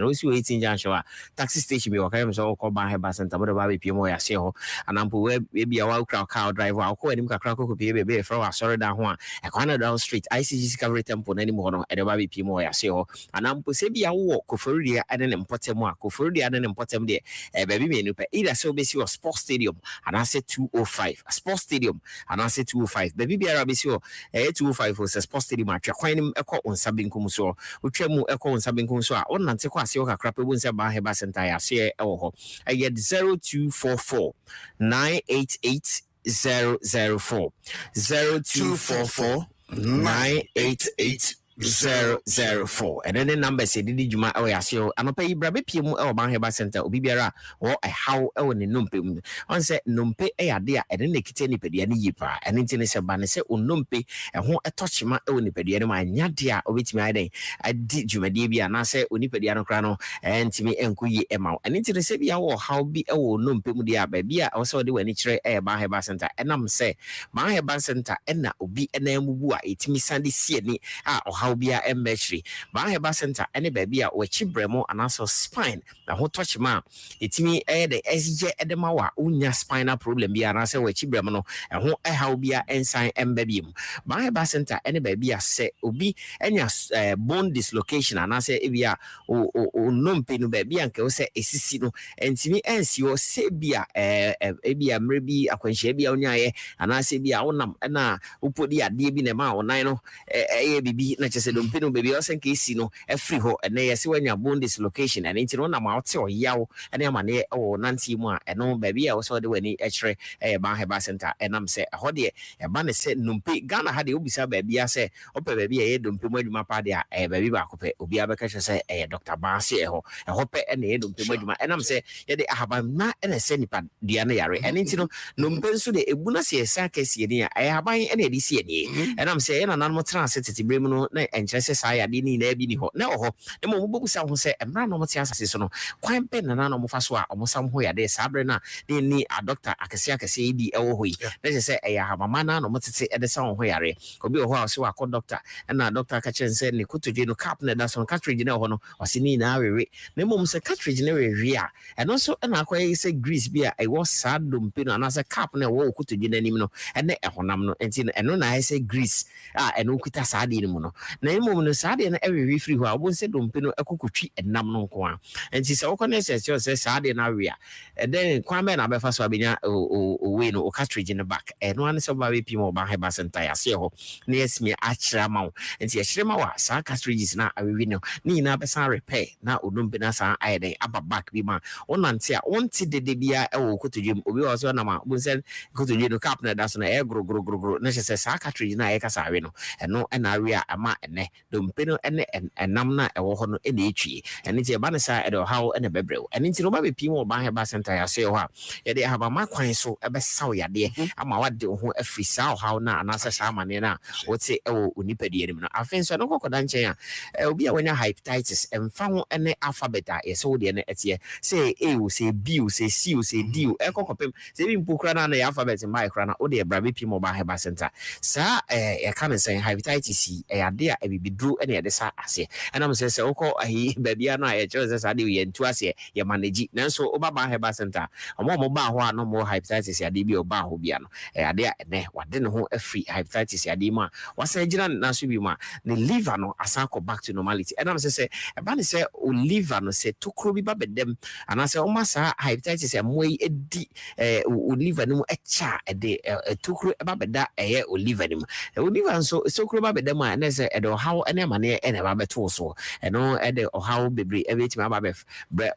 also 18 junction, taxi station be okay, so called by her bus and Tabo baby pimo yasio, and I'm maybe a wild crowd car driver, I'll call him Craco could be a baby from our sorry down one, a corner down street, ICG discovery temple anymore at the baby pimo yasio, and I'm Pusebi a walk for and then important one, Kofi and then important there. Baby, me either so basically a sports stadium and I said 205, a sports stadium and I said 205. Baby, be a 205 was a sports stadium. I try him echo on Sabin Kumso, which echo on Sabin Kumso, on Nantequasioka crap, won't say by Hebas and I say, oh, I get 0244 988 004 0244 988 004 and then the number said did you my asio and pay brabe pm or banheba center obibiara or a how on the numpe on say numpe a idea and then the kitchen pedia ni yipa and internet ban say numpe and who a touch ma on the pedia my nyadia obit me I did you media and I say unipedia no crano and to me enkuyi emma and internet say bia or how be a numpe mudia baby also the when it's a banheba center and I'm say banheba center and na obi and mubu it me sandy sieni how be a embatry. Baheba center, any baby a wachi bremo and also spine. The whole touch ma. It's me the SJ Edemawa, unya spinal problem be an answer wachi bremo and who how be a ensign embabium. Baheba center, any baby a say ubi any bone dislocation and I say if ya o numpinu baby and say esisino and to me ensio sebia ebia mrebi akwanhye bia onyaye and I say bia onam na upodi ade bi na ma onan no bibi na chese dompinu baby o senke esi no free ho na yesi wanya bone dislocation and nti no na ma ote oyawo na ma ne o nanti mu a eno baby a so de wani ekre ba heba center enam se ho de e ba ne se numpe Ghana ha de obisa baby a se ope baby e dompe mu adwuma pa de a baby ba ko pe obi abeka se Dr. Baasi ho pe na e dompe mu adwuma enam se ye de ahaba na na se nipa dia na yare and nti no numpe nso de ebuna se esa kese ni a ahaban na edi se ni enam se ye na nan mo tra se tete brem no na enkyere se sa ya de ni na bi ni ho na ho na mo bobusa ho se emra no mo te asase so no kwan pe na no mo fa so a mo sam ho ya de sabre na ni a doctor akese bi e wo ho yi na se ahaba ma na no mo tete e de sa ho yare obi ho a se wa ko doctor na doctor ka chen se ni kutuje no cap na da so cartridge na ho no o se ni na wewe na mo se cartridge na wewe a eno so na akwa se grease bi a e wo sa dompe no na se cap na wo kutuje na nim no ene e honam no enti eno na se grease eno kuta sa de mu no na mo no sa de na e wewe free ho a wo se dompe no ekokotwi enam no nko a enti se wo ko na se sa de na we a then kwan be na be fa so abenya o we no o cartridge in back eno an se ba be pi mo ba he ba senta ya se ho na yesmi achira ma wo enti achira ma wa sa cartridges na awewe no ni na be san repair na odompe na san ayeden aba back bi ma onante a onti dede bia e wo kotodwem obi wo so na ma bu se kotodwe no cap na da so na e gro na se sa cartridge na e ka sa we no eno na awe a ama ene dompe no ene enam na e wo ho no e na etwie ene ti e ba ne sa e do how ene bebrew ene ti no ba be pi mo ba he ba center ya se ho a ye de haba ma kwan so e be saw yade ama wade ho afri sa how na anasa sa amane na wote e wo onipadie nim no afen so no kokoda nchen a obi a wanya hepatitis emfa ho ene alphabet a ye so de ne etie say A o say B o say C o say D o e kokopem say bi mpokra na na alphabet mai kra na o de bra be pi mo ba he ba center sa e ka ne say hepatitis e ade a bibidru ene ye de sa ase ena mo say okọ ahi babia na ye chere say sa de ye ntu ase ye manage nanso o ba he ba center mo ba ho a no mo hepatitis ade bi o ba ho bia no e ade a ene wade ne ho afri hepatitis ade ma wasa gina na so bi ma ne liver no asan ko back to normality ena mo say e ba ne say o liver no say tokro bi ba bedem ana say o ma sa hepatitis amoi edi o liver no echa ede tokro e ba beda eye o liver no o liver so tokro ba bedem a na say e do how ene ma ne ene ba beto so eno e de o how bebre e betimi aba bef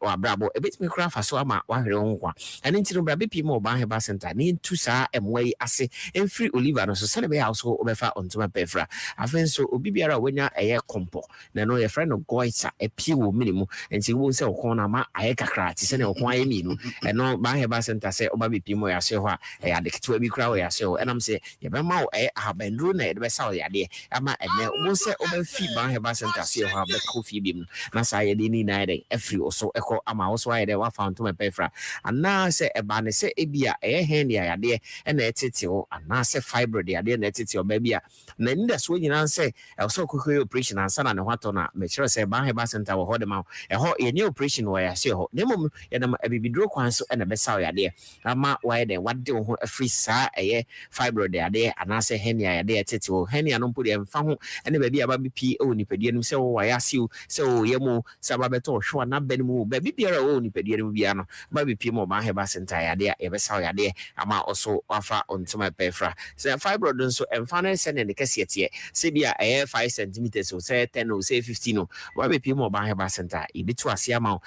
wa brabo e betimi kra fa so ama wa hwere ho kwa ene ntino bra be pi mo ba he ba center ni ntu sa emwai ase emfiri oliver no so sele be house o be fa ontoma pefra afen so obi biara wanya eye kompo na no ye friend no goita e pi wo minimu enti wo se okon na ma aye kakra ti se ne okon aye minu eno ba he ba center se oba be pi mo ya se ho a Adekyee bi kra wo ya se ho enam se ye be ma wo habandru na ye be sa wo ya de ama ene wo se oba fi ba he ba center se ho be Kofi bi na sa ye de ni na ye every oso eko ama wo so aye de wa fa ontoma pefra ana se eba ne se ebia hen ya de ena etete wo ana se fibroid ya de na etete o ba bia na nda so nyina se so kokwe operation ansa na ne hwato na me kire se ba he ba center wo ho de ma ho ye ne operation wo ya se ho ne mom ye na bibidro kwan so ena be sa ya de ama wa ye de wade wo ho afri sa fibroid ya de ana se hernia ya de etete wo hernia no mpodi emfa ho ene ba bia ba bipi o nipadie no se wo wa ya se se o ye mu sa ba beto hwa na ben mu ba bibiara o nipadie no bia no ba bipi mo ba he ba center ya de ye be sa ya de ama also wafa ontoma pefra se fibroid nso emfa na se ne de kase tie se bia 5 cm so say 10 or say 15 no wa be pi mo ba he ba center e bitu ase ama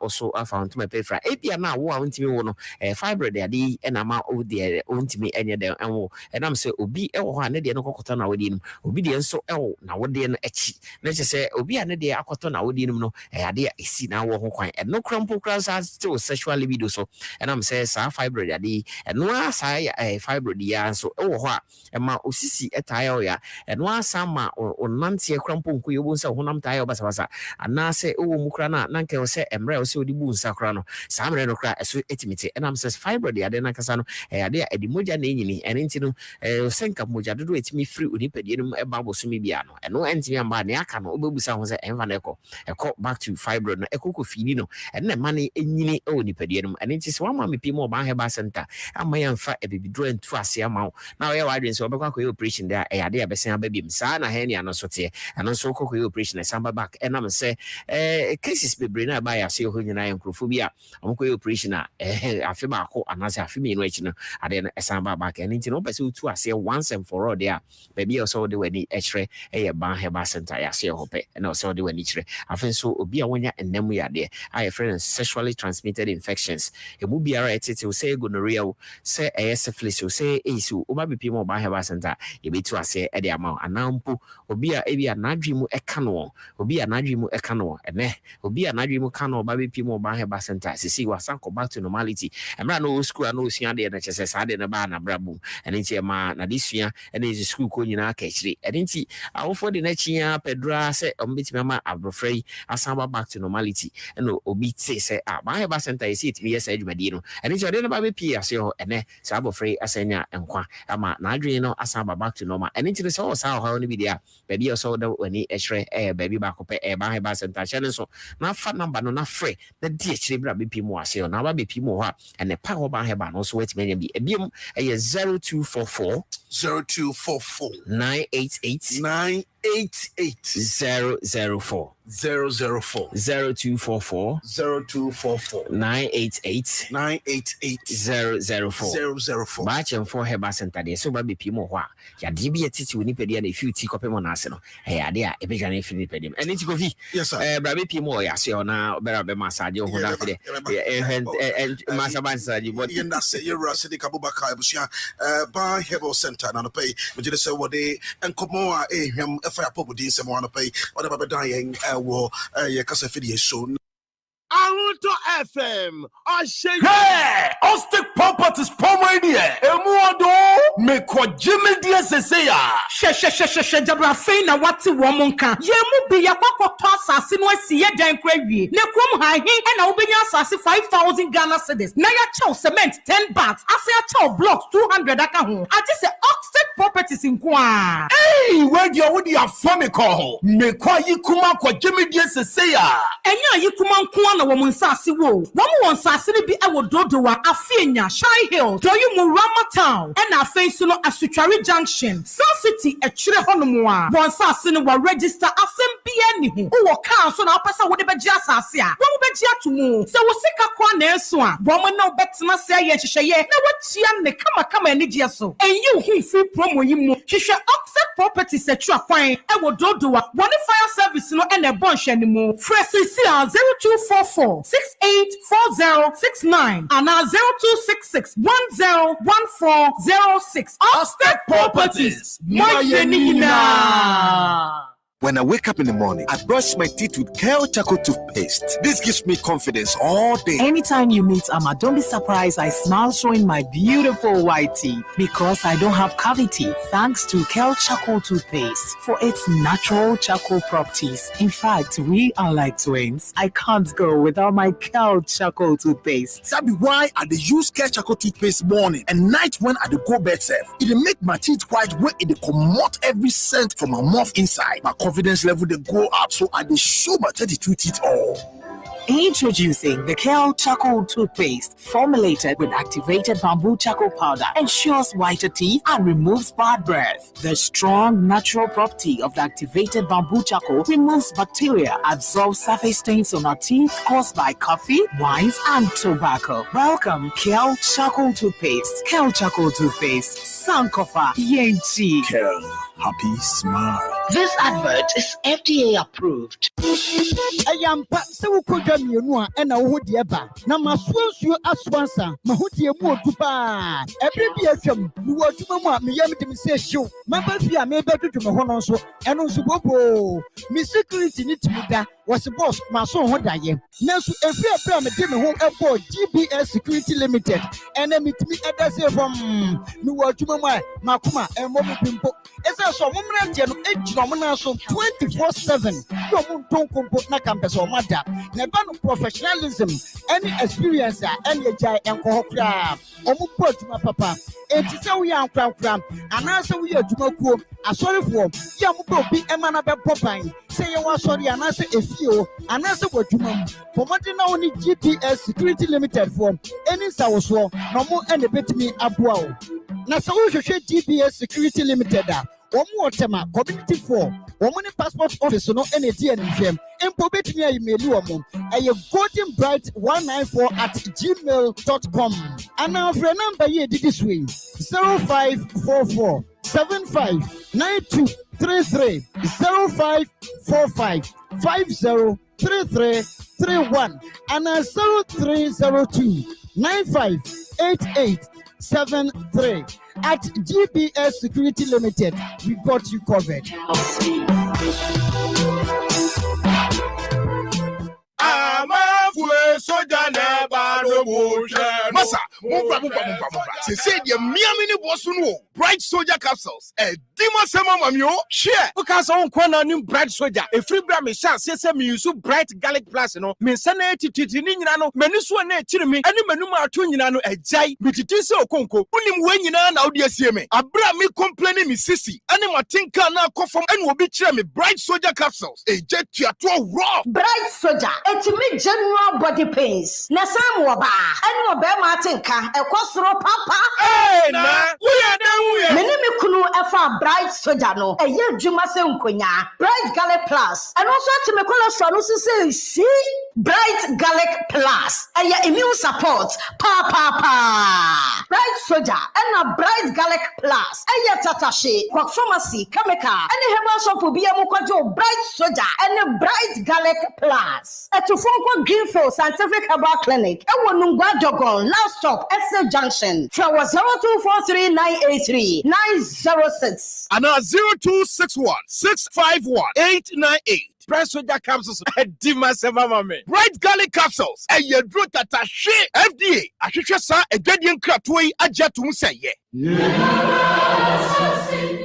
also afa ontoma pefra e bia na wo a ontimi wo no fibroid ya de na ma o de ontimi enye de enwo enam se obi e wo ha ne de no kokoto na wodi nim obi de nso e wo na wodi no echi na che se obi a ne de akoto na wodi nim no ade a esi na wo ho kwan no krampo kransa still sexual libido so enam se sa fibroid ya de no asa fibroid ya nso e wo ho a ma osisi etaya o ya eno asa ma onante krampo nko yobo nsa honam taya obasa basa ana se wo mukra na nanke o se emre o se odibu nsa kra no sa mre no kra eso etimite enam se fibroid ya de na kasa no ade a edi moja na enyini ene nti no senka moja dodo etimi free onipadie no e ba boso mi bia no eno entimi amba ne aka no obebusa ho se enfa na ekọ back to fibroid no ekọ fini no ene ma ne enyini e woni padie no ene nti se wa ma me pi mo ba heba center ama ya mfa ebibidro ntu ase ama na we wa adwen se obekwa ko operation there e ade abesen ababim saa na henia no so te eno so ko operation e samba back enam se cases bebre na ba ya se ho nyina enkrofo bi a omko operation a afi ba ko anase afi mi no echi no ade no samba back ene nti no pese utu ase once and for all there baby also de wani echre e ba heba center ya se ho pe ene also de wani chre afi so obi a wonya enam ya de I friend sexually transmitted infections emu biara etete o say gonorrhea o say syphilis o say AIDS o ba bepi mo ba heba center e betu ase e de ama anampo obi a ebi anadwi mu eka no obi anadwi mu eka no ene obi anadwi mu ka no ba bepi mo ba heba center sisi wasan go back to normality emra no school no sua de na chese sa de na ba na brabu ene nti ma na disua ene is school ko nyina ka chire ene nti awofo de na chia pedra se ombetimi ama abrofrei asan ba back to normality ene obi say ba heba center is it me yes adwumadi no ene nti ode na ba bepi ase ho ene sa abrofrei asanya enkwa ama na adwen no asan ba back to normal ene nti se o sa ho no bi dia baby also da wani echre baby ba ko pe ba heba center chene so na fa number no na free na die chire bra bepi mo ase na ba bepi mo ho a ene pa ho ba heba no so wetime bi ebiem 0244 988 004 0244 988 004 ba chem for heba center de so ba bepi mo ho a ya de bi etiti woni pedia na fi uti kope mo na ase no ade a ebe jane fi ni pedim eni ti Kofi yes sir bra bepi mo ya se na obera be massage ho da fe de massage massage but yen that say you rase de kabubaka ebusia ba hebo center na no pay we just say what they enkomo a ehwem efa apobodi nsem wa no pay what about dan yen wo ye kasa fidie show Aruto FM. Hey, Ostic Properties promo idea. Emuodo me ko Jimmy dia seseya. She jabra fe na wati wo monka. Ye mu bi yakwa to asase no asiye dan kra wie. Ne krom ha hin e na obenya asase 5,000 Ghana cedis. Na ya chow cement 10 bags. Ase ya chow blocks 200 aka ho. Ati se Ostic Properties nkwa. Hey, where do you would afami call? Me ko yikuma ko Jimmy dia seseya. Enya yikuma nkwa na wo nsase wo. Wo mo nsase ni bi e wo dodowa afienya Shy Hill. Doyu mu Rama Town. E na afensu no Asutwari Junction. Sun City echire honomo a. Wo nsase no wa register asem bia ni ho. Wo ka so na opesa wo de beji asase a. Wo beji atumu. Se wo sika kwa na enso a. Wo mo na obetena se aye hyehyeye. Na watia ne kama enigye so. Enyi hu free promo yi mu. Hwehwe Oxford Properties etua kwan e wo dodowa. Wo ne fire service no e na bon hwe ni mu. Fresh 0244 684069 and 0266 101406. Ostic Properties. When I wake up in the morning, I brush my teeth with Kale Charcoal toothpaste. This gives me confidence all day. Anytime you meet Amma, don't be surprised I smile showing my beautiful white teeth because I don't have cavity thanks to Kale Charcoal toothpaste for its natural charcoal properties. In fact, we are like twins. I can't go without my Kale Charcoal toothpaste. That be why I dey use Kale Charcoal toothpaste morning and night when I dey go bed safe. It dey make my teeth white when it dey comot every scent from my mouth inside. My confidence level they go up, so I dey show my 32 teeth all. Introducing the Kale Charcoal toothpaste, formulated with activated bamboo charcoal powder, ensures whiter teeth and removes bad breath. The strong natural property of the activated bamboo charcoal removes bacteria, absorbs surface stains on our teeth caused by coffee, wines, and tobacco. Welcome, Kale Charcoal toothpaste. Kale Charcoal toothpaste. Sankofa Yenchi. Kale, happy smile. This advert is FDA approved. Ayampa se wo kodwa mienu a na wo de ba na masoansuo aswansa mahudie mu odupa ebre bi atwam wo aduma mu a meyam de me se hyew maba fi a me bedodo me ho no so eno nso bobo mi security ni timida was boss maso ho daye nanso efi abra me de me ho ebo GBS Security Limited ene mitimi edase from mi wo adwuma mu makoma emo mu pimpo esa so mo mrantie no ejino mo na so 24/7 yo mo ntonkompo na campus o mada na ba no professionalism any experience any jai enko hokra omo po adwuma papa enti se wo ya nkwankwa anase wo ya adwuma kuo asorefo ya mo bo bi ema na be popan se ye wa sori anase efio anase wo adwuma mu pomode na oni GPS Security Limited for any sawoso no mo ene betimi aboa o na se wo hwehwe GPS Security Limited a Omo Otema Community 4 Woman Passport Office no NAT and Nsem Impo betimi email omo eye goldenbright194@gmail.com and our number here this way 0544 759233 0545 503331 and 0302 958873 at GPS Security Limited. We got you covered. Masa, mumba. Se say the miamini bosuno, bright soldier capsules. Dima sama mamio, share. Because on corner new bright soldier, a free bra me chance, say me use bright garlic plus no. Me sana tininano, menusu ne tirimi, any menuma tuninano a jai, bititisi okonko, unim wenina na audiasieme. Abra me complaining me sissy, any matinka na kofom and will be me bright soldier capsules. A jet to raw. Bright soldier, it's me general body pains. Nasam waba, and no bear matinka, a costro papa. Hey, na, we are there. Many me kunu efa bright soldier no, a year juma se unkonya, bright garlic plus, and also to me cholesterol say see bright garlic plus, and your immune support, pa. Bright soldier, and a bright garlic plus, and your tatashi, quack pharmacy, chemical, and the herbal shop will be a mukwajo bright soldier, and a bright garlic plus. At to Funko Greenfield Scientific Herbal Clinic, and one Nungwa Dogon, now stop, Esther Junction, Flower 0243983906. And 0261 651 898. Bright soldier capsules, Dima Sama Mame. Bright garlic capsules, and your draw tata shit. FDA, I should just say a guardian cratway, a jet to say,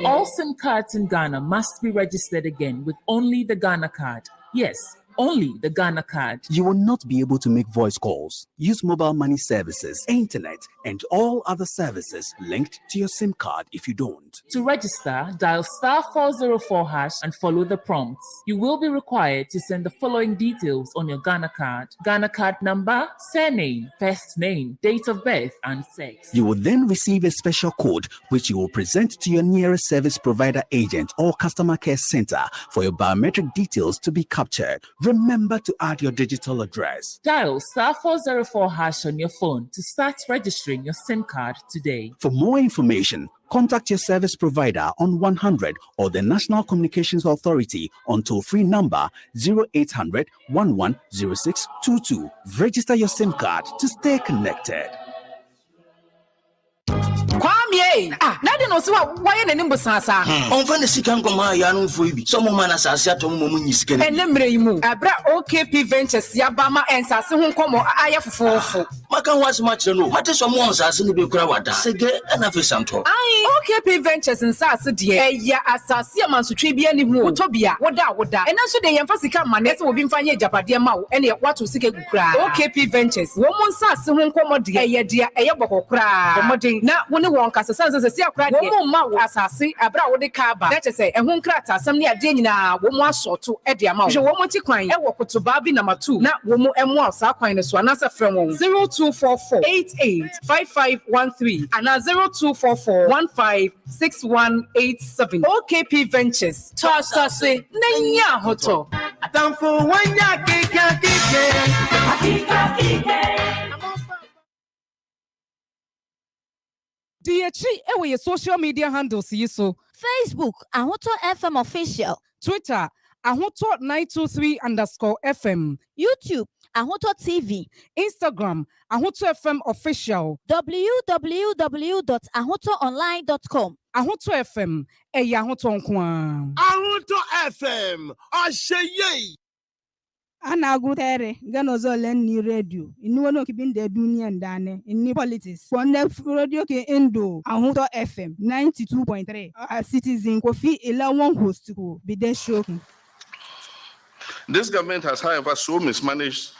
All SIM cards in Ghana must be registered again with only the Ghana card. Yes, only the Ghana card. You will not be able to make voice calls, use mobile money services, internet, and all other services linked to your SIM card if you don't. To register, dial *404# and follow the prompts. You will be required to send the following details on your Ghana card: Ghana card number, surname, first name, date of birth, and sex. You will then receive a special code which you will present to your nearest service provider agent or customer care center for your biometric details to be captured. Remember to add your digital address. Dial *404# on your phone to start registering your SIM card today. For more information, contact your service provider on 100 or the National Communications Authority on toll-free number 0800 110622. Register your SIM card to stay connected. Kwame, nadi no so why na nimbo sasa. Onfa ne sika nkoma ya no mfo bi. So mo ma na sase atom mo munyi sika ni. Enemre yimu. Abra OKP Ventures ya ba ma ensase ho nkomo aye fofofo. Maka ho asema kire no. Mate so mo onsase ne be kura wada. Sege na fe santo. Ai, OKP Ventures nsase de eya asase amansotwe bia ni hu. Wotobia, woda. Ena so de yemfa sika ma na se obi mfa nye japade ma wo. Ene wato sika gukura. OKP Ventures wo mo nsase ho nkomo de eye bokokura. Bomodin na woni won kasa sanse se akura de wo ma wo asase abra wo de ka ba na chese ehun krata asam ne ade nyina wo mo asoto e de ama wo wo mo ti kwan e wo kotoba bi number 2 na wo mo emu asa kwan ne so anasa frɛ won 0244885513 and 0244156187. OKP Ventures to asase na nya hoto atamfo wanya kike Dietri ewe ye social media handles yi so Facebook Ahoto FM official, Twitter Ahoto923_FM, YouTube Ahoto TV, Instagram Ahoto FM official, www.ahotoonline.com. Ahoto FM Ahoto nkwa. Ahoto FM Asheye. Ana gutere ganozo len ni radio ini wono kibinde dunia ndane ini politics fonne radio ke indo Ahuto FM 92.3 citizen Kofi ila one host ko be den show. This government has, however, so mismanaged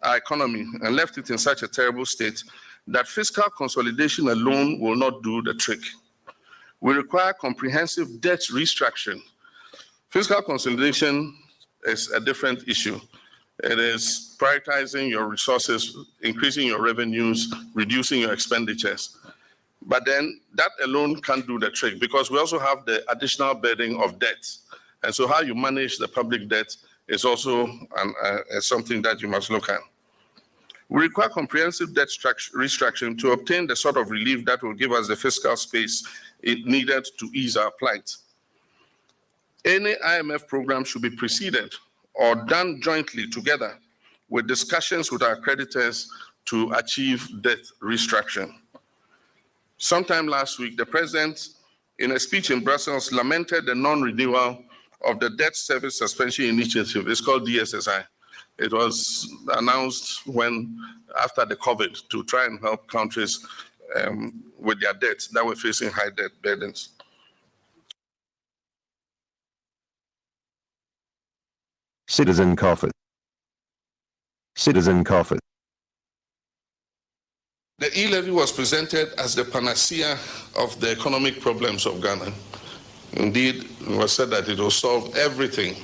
our economy and left it in such a terrible state that fiscal consolidation alone will not do the trick. We require comprehensive debt restructuring. Fiscal consolidation is a different issue. It is prioritizing your resources, increasing your revenues, reducing your expenditures. But then that alone can't do the trick because we also have the additional burden of debt. And so how you manage the public debt is also something that you must look at. We require comprehensive debt restructuring to obtain the sort of relief that will give us the fiscal space it needed to ease our plight. Any IMF program should be preceded or done jointly together with discussions with our creditors to achieve debt restructuring. Sometime last week, the president, in a speech in Brussels, lamented the non-renewal of the debt service suspension initiative. It's called DSSI. It was announced after the COVID to try and help countries with their debts that were facing high debt burdens. Citizen Kofi. Citizen Kofi. The e-levy was presented as the panacea of the economic problems of Ghana. Indeed, it was said that it will solve everything.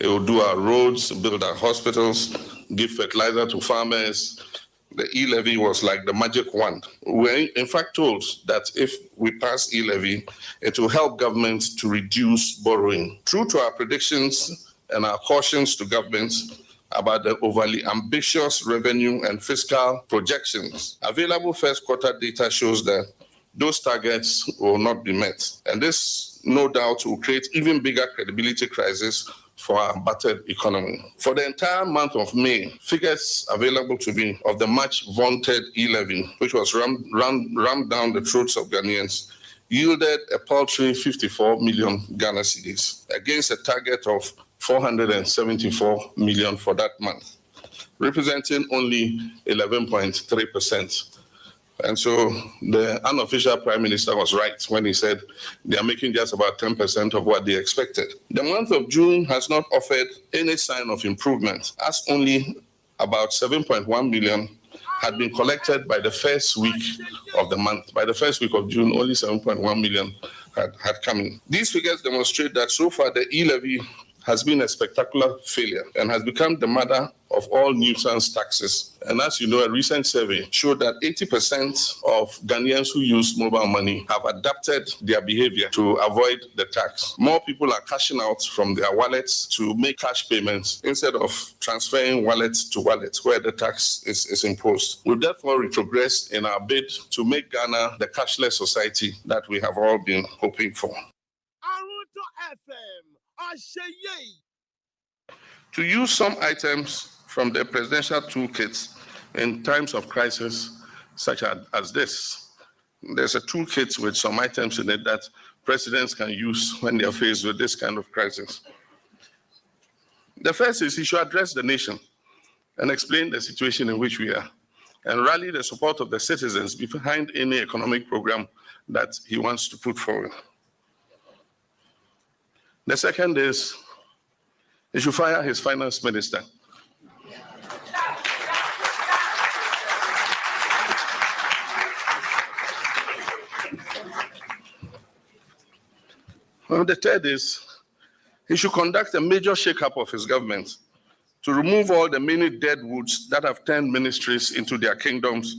It will do our roads, build our hospitals, give fertilizer to farmers. The e-levy was like the magic wand. We're in fact told that if we pass e-levy, it will help governments to reduce borrowing. True to our predictions and our cautions to governments about the overly ambitious revenue and fiscal projections, available first quarter data shows that those targets will not be met. And this, no doubt, will create even bigger credibility crisis for our battered economy. For the entire month of May, figures available to me of the much vaunted e-levy, which was rammed down the throats of Ghanaians, yielded a paltry 54 million Ghana cedis against a target of 474 million for that month, representing only 11.3%. And so the unofficial prime minister was right when he said they are making just about 10% of what they expected. The month of June has not offered any sign of improvement, as only about 7.1 million had been collected by the first week of the month. By the first week of June, only 7.1 million had come in. These figures demonstrate that so far the e-levy has been a spectacular failure and has become the mother of all nuisance taxes. And as you know, a recent survey showed that 80% of Ghanaians who use mobile money have adapted their behavior to avoid the tax. More people are cashing out from their wallets to make cash payments instead of transferring wallet to wallet where the tax is imposed. We've therefore retrogressed in our bid to make Ghana the cashless society that we have all been hoping for. To use some items from the presidential toolkit in times of crisis, such as this, there's a toolkit with some items in it that presidents can use when they are faced with this kind of crisis. The first is he should address the nation and explain the situation in which we are and rally the support of the citizens behind any economic program that he wants to put forward. The second is he should fire his finance minister. Well, the third is he should conduct a major shake-up of his government to remove all the many dead woods that have turned ministries into their kingdoms.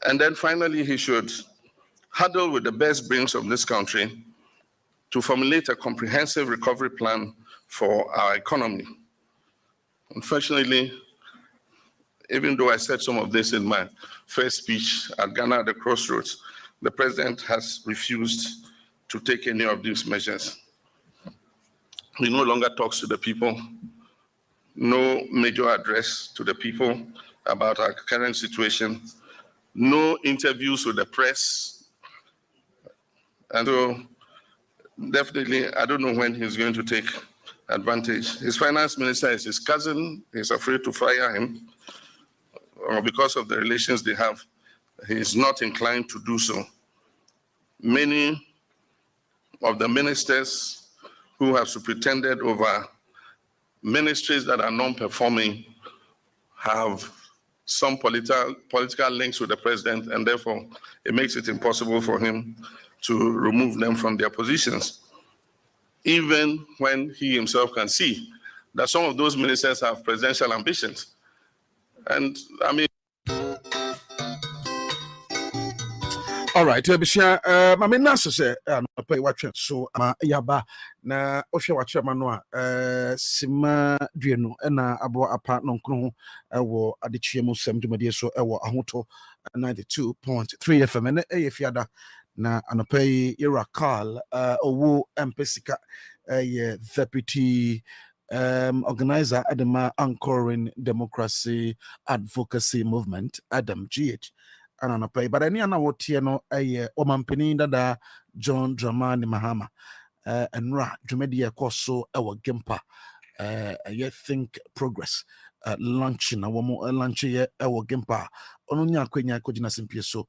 And then finally, he should huddle with the best brains of this country to formulate a comprehensive recovery plan for our economy. Unfortunately, even though I said some of this in my first speech at Ghana at the Crossroads, the president has refused to take any of these measures. He no longer talks to the people, no major address to the people about our current situation, no interviews with the press. And so definitely, I don't know when he's going to take advantage. His finance minister is his cousin. He's afraid to fire him, or because of the relations they have, he is not inclined to do so. Many of the ministers who have superintended over ministries that are non-performing have some political links with the president, and therefore it makes it impossible for him to remove them from their positions, even when he himself can see that some of those ministers have presidential ambitions. And I mean, all right, Bishia, I mean, Nasa said, I pay watch so Yaba, na Osha watcher manoa, Sima Dueno, and Abo apart non cron, or Adekyee Nsem to so Ahuto 92.3 FM, and if yada na anapay Irakal, Owu Mpesika, a deputy organizer Adama Anchoring Democracy Advocacy Movement, Adam GH. Anana pay, but any other what no a omampeni da John Dramani Mahama and Ra Jumedia Koso our Gempa I think progress launching a woman lunch ye our Gempa onunya kwenya kojina simpie so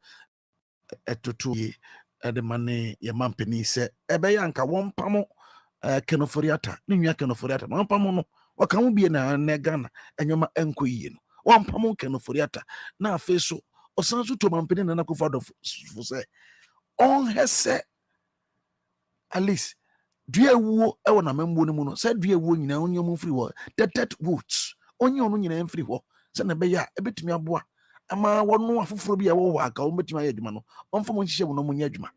etutu ye the money ye mampeni se ebeyanka won pamo kenoforiata ninya kenoforiata no pamo no waka mu bie na Ghana enyoma enko yi no won pamo kenoforiata na afeso Osansu to mampeni na nakufado for say on has said at least dua wo e wona membo ni mu no say dua wo nyina onye mu free wo dead roots onye onu nyina free wo say na be ya ebetumi aboa ama wono afoforo bi ya wo wa aka wo betumi ayadwuma no onfo mo nhihye wo no mo nya adwuma.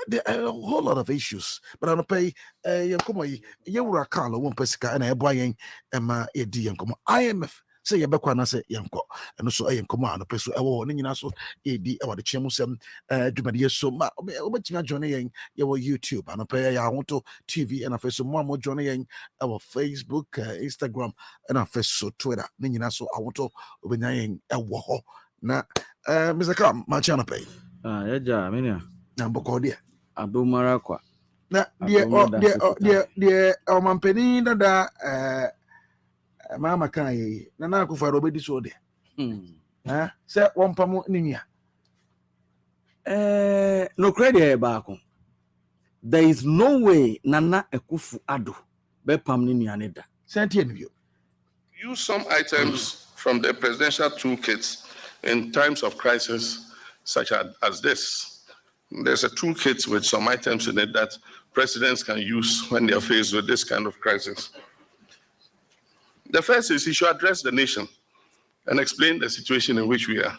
There are a whole lot of issues, but I don't pay wura kala won pesika na ebo ayen ema edi yankomo IMF say ye bekwa na say yanko and so yankomo ano peso ewo ne nyina so edi ewa de chiemu sem dwumade so ma obetimi join yen ye wo YouTube ano pay ya hoto TV and afeso mo join yen ewa Facebook Instagram and afeso Twitter ne nyina so awoto obenya yen ewo ho na Mr. Kam ma chana pay yaja menia na mboko dia adomara kwa na die omampeni dada mama kan ye na na akufaro obedi so de se wompam ninia no credit baako. There is no way Nana Akufo-Addo bepam ninia ne da sentie ne bio. Use some items from the presidential toolkits in times of crisis such as this. There's a toolkit with some items in it that presidents can use when they are faced with this kind of crisis. The first is he should address the nation and explain the situation in which we are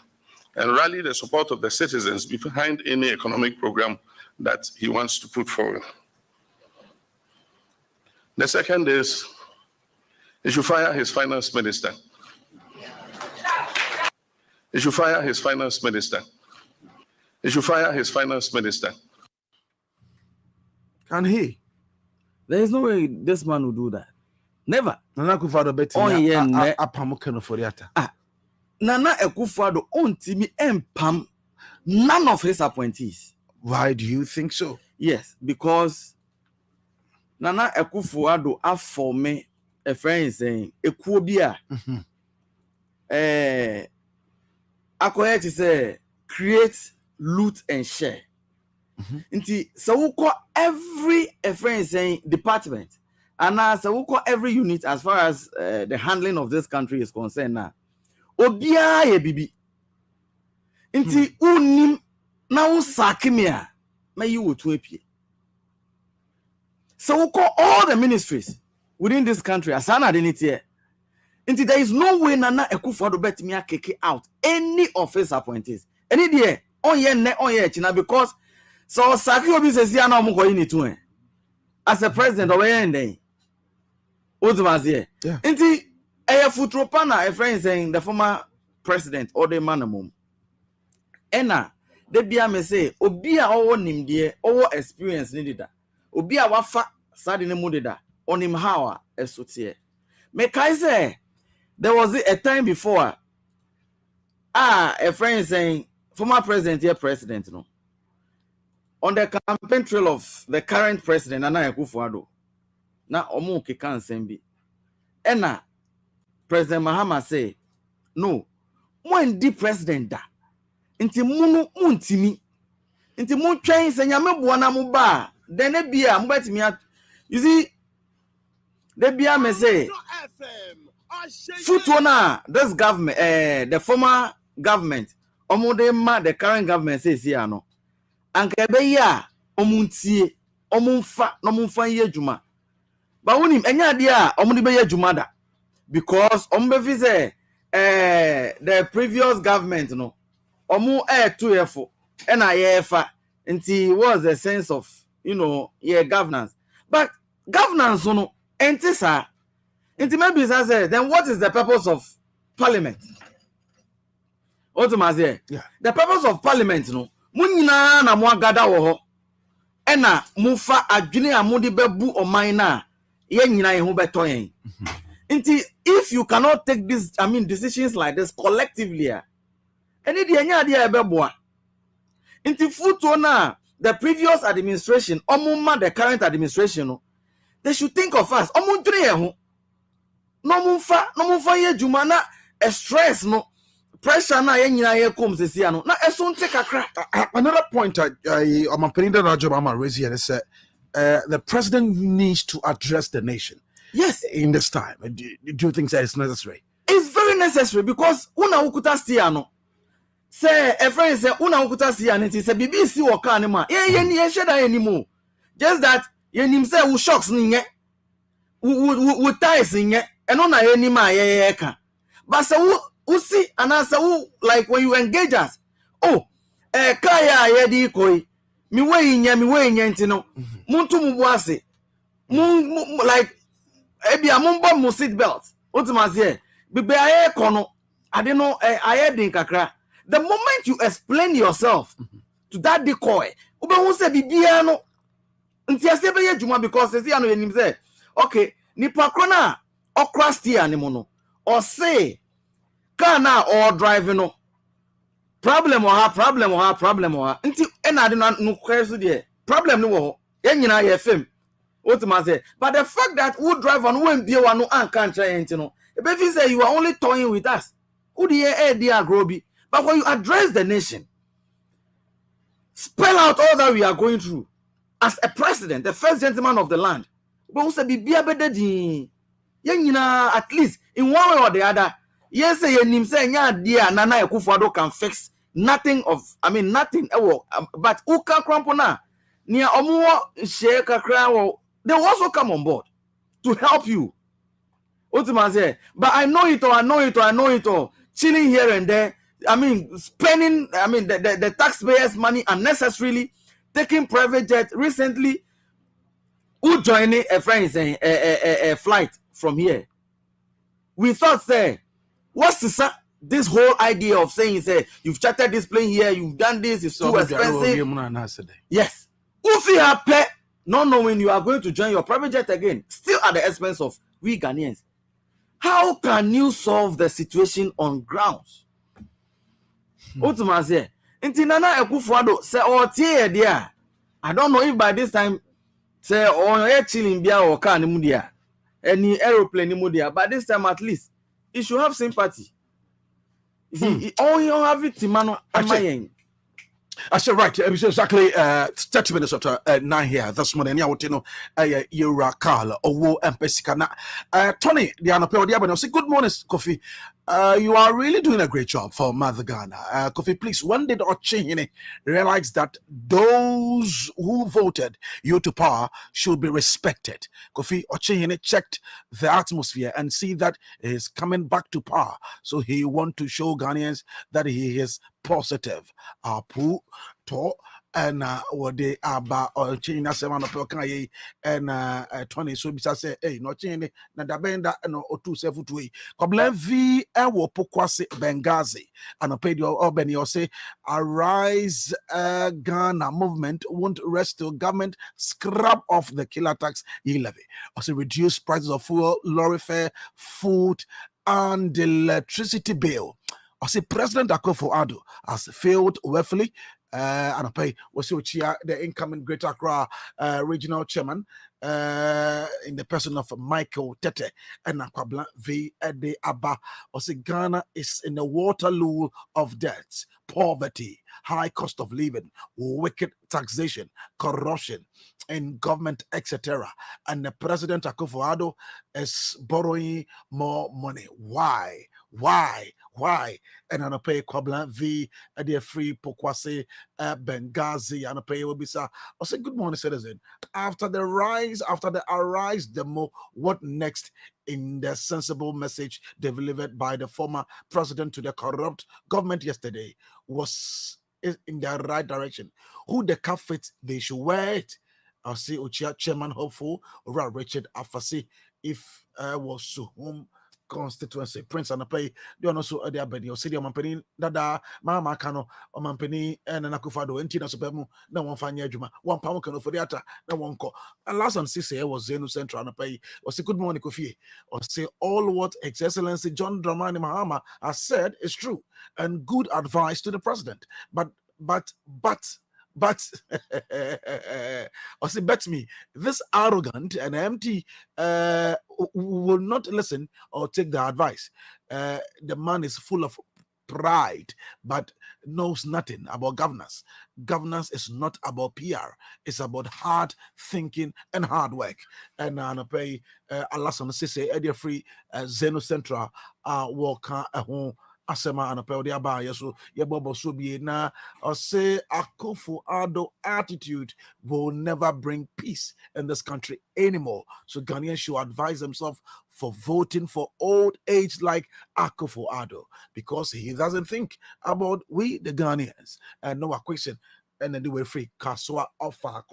and rally the support of the citizens behind any economic program that he wants to put forward. The second is he should fire his finance minister. He should fire his finance minister. He should fire his finance minister. Can he? There is no way this man will do that. Never. Nana Akufo-Addo beti apam kenoforiata. Nana Akufo-Addo ontimi empam none of his appointees. Why do you think so? Yes, because Nana Akufo-Addo aforme a friend saying ekuobia akoye say create, loot and share. Inti so every friend saying department and so every unit as far as the handling of this country is concerned now. Obia ye bibi. Inti unim na usakimia may you would whip. So all the ministries within this country as an identity. Inti there is no way Nana Akufo-Addo bet me kick out any of his appointees. Any day on ye china because so Saki Obi says ya na omo ko yin tu as a president of end Ozumazie. Inti a futropana a friend saying the former president or the manamum. Ena de bia me say obi a owo nimde owo experience ni dida. Obi a wafa sade ne mu dida onim how esotie. Me kai say there was a time before a friend saying former president here president no on the campaign trail of the current president Nana Akufo-Addo na omo keka nsem bi ena President Mahama say no mo ndi president da nti munu muntimi nti mo twen se nyame boa na mo ba de na bia mo betimi you see de bia me say futu na this government the former government omo the current government say si ano anka be ya omuntie omunfa no munfa ye adwuma ba wonim enya de a omo de be ye adwuma da because omo be say the previous government no omo too efo and I nti was the sense of governance but governance no enti sa nti maybe say then what is the purpose of parliament the purpose of parliament no munyina na mo agada wo ho ena mufa adwene amode bebu oman na ye nyina ye ho beto yen nti if you cannot take this decisions like this collectively any de nya de ebeboa nti futo na the previous administration omuma the current administration no they should think of us omundre ye ho no mumfa ye dwuma na stress no pressure na ye nyina ye kom sesi ano na eso nte kakra. Another point I'm putting that job I'm raising here is the president needs to address the nation. Yes, in this time. Do you think that it's necessary? It's very necessary because una ukuta stiano. Say a friend say una ukuta stiano it say BBC waka anima. Ye sheda anymore. Just that ye nim say we shocks ninye. We ties ninye. And ona anima ye ka. But say we see and answer like when you engage us. Oh, kaya ye di koi. Mi we nye ntino. Muntu mubuase. Like ebi amumbo mu seat belt otimazie bibe aye kono ade no aye din kakra. The moment you explain yourself to that decoy ube hu se bibia no nti ase be ye dwuma because se ya no yenim say okay nipa krona okra steer ni mo no or say car na or driving no problem or ha nti ena ade no kweso de problem ni wo ho ye nyina ye fem. But the fact that we drive on when be one and can't try anything, if say you are only toying with us, who the air groby. But when you address the nation, spell out all that we are going through as a president, the first gentleman of the land, but who said be a better at least in one way or the other. Yes, say him say dear Nana Akufo-Addo can fix nothing nothing. But who can crumple now? Near Omuo share kakra. They will also come on board to help you. But I know it all. Chilling here and there. Spending, the taxpayers' money unnecessarily, taking private jet. Recently, who joined a friend saying a flight from here. We thought, say, what's this whole idea of saying, say, you've chartered this plane here, you've done this, it's too expensive. Yes. Ufi happy. Not knowing you are going to join your private jet again, still at the expense of we Ghanaians. How can you solve the situation on grounds? Otumaze, inti Nana Akufo-Addo say tie there. I don't know if by this time say air chilling bia or car ni mudia, any aeroplane ni mudia. By this time at least, it should have sympathy. All you have it, Timano, I said right. It was exactly 30 minutes after 9 here this morning. I want to know you're Carl Owo and Pesikana. Tony, the Anapel Diabano say good morning, Kofi. You are really doing a great job for Mother Ghana. Kofi, please, when did Ochehine realize that those who voted you to power should be respected? Kofi, Ochehine checked the atmosphere and see that he is coming back to power. So he want to show Ghanaians that he is positive. Apu to and what they aba or change na seven of okay and 20 so bisa say hey no change na da benda no otu sefu to kobla vi e wo pokwase Benghazi and pay the Albany or say arise Ghana movement won't rest till government scrap off the killer tax levy, also reduce prices of fuel, lorry fare, food and electricity bill. I say President Akufo-Addo has failed woefully. And I pay was the incoming Greater Accra regional chairman in the person of Michael Tete and Aquabla V. Ede Abba. Or say Ghana is in the Waterloo of debts, poverty, high cost of living, wicked taxation, corruption in government, etc. And the President Akufo-Addo is borrowing more money. Why? And I pay Kwabla V. Ede Free Pokwase Benghazi and I pay Obisa. I say good morning, citizen. After the arise demo, what next in the sensible message delivered by the former president to the corrupt government yesterday was in the right direction. Who the cap fit, they should wear it. I'll see Uchia Chairman Hopeful or Richard Afasi if I was to home constituency Prince and pay the also a diabeti or city mampeni dada mama cano or mampeni and an akufado and tina supermu no one fanya juma 1 pound cano for the other no one call and last on CCA was Zenu Central and pay or say good morning Kofi or say all what His Excellency John Dramani Mahama has said is true and good advice to the president but or say bet me this arrogant and empty will not listen or take the advice. The man is full of pride but knows nothing about governance. Governance is not about PR, it's about hard thinking and hard work. And I pay Alasan Sise Edia Free Zeno Central walk home asema anapɛ de aba yeso ye bobo so bi na or say Akufo-Addo attitude will never bring peace in this country anymore. So Ghanaians should advise themselves for voting for old age like Akufo-Addo because he doesn't think about we the Ghanaians. And no question and then they were free kaswa offer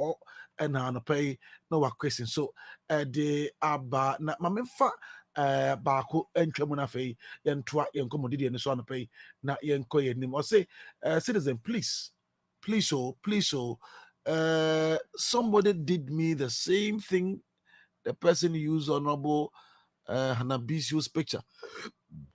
and anapɛ no question. So the aba na mamefa baako entwam na fei yentoa yenkomodidi ene so anopay na yenko yenim or say citizen please somebody did me the same thing the person used honorable Hanabisiu's picture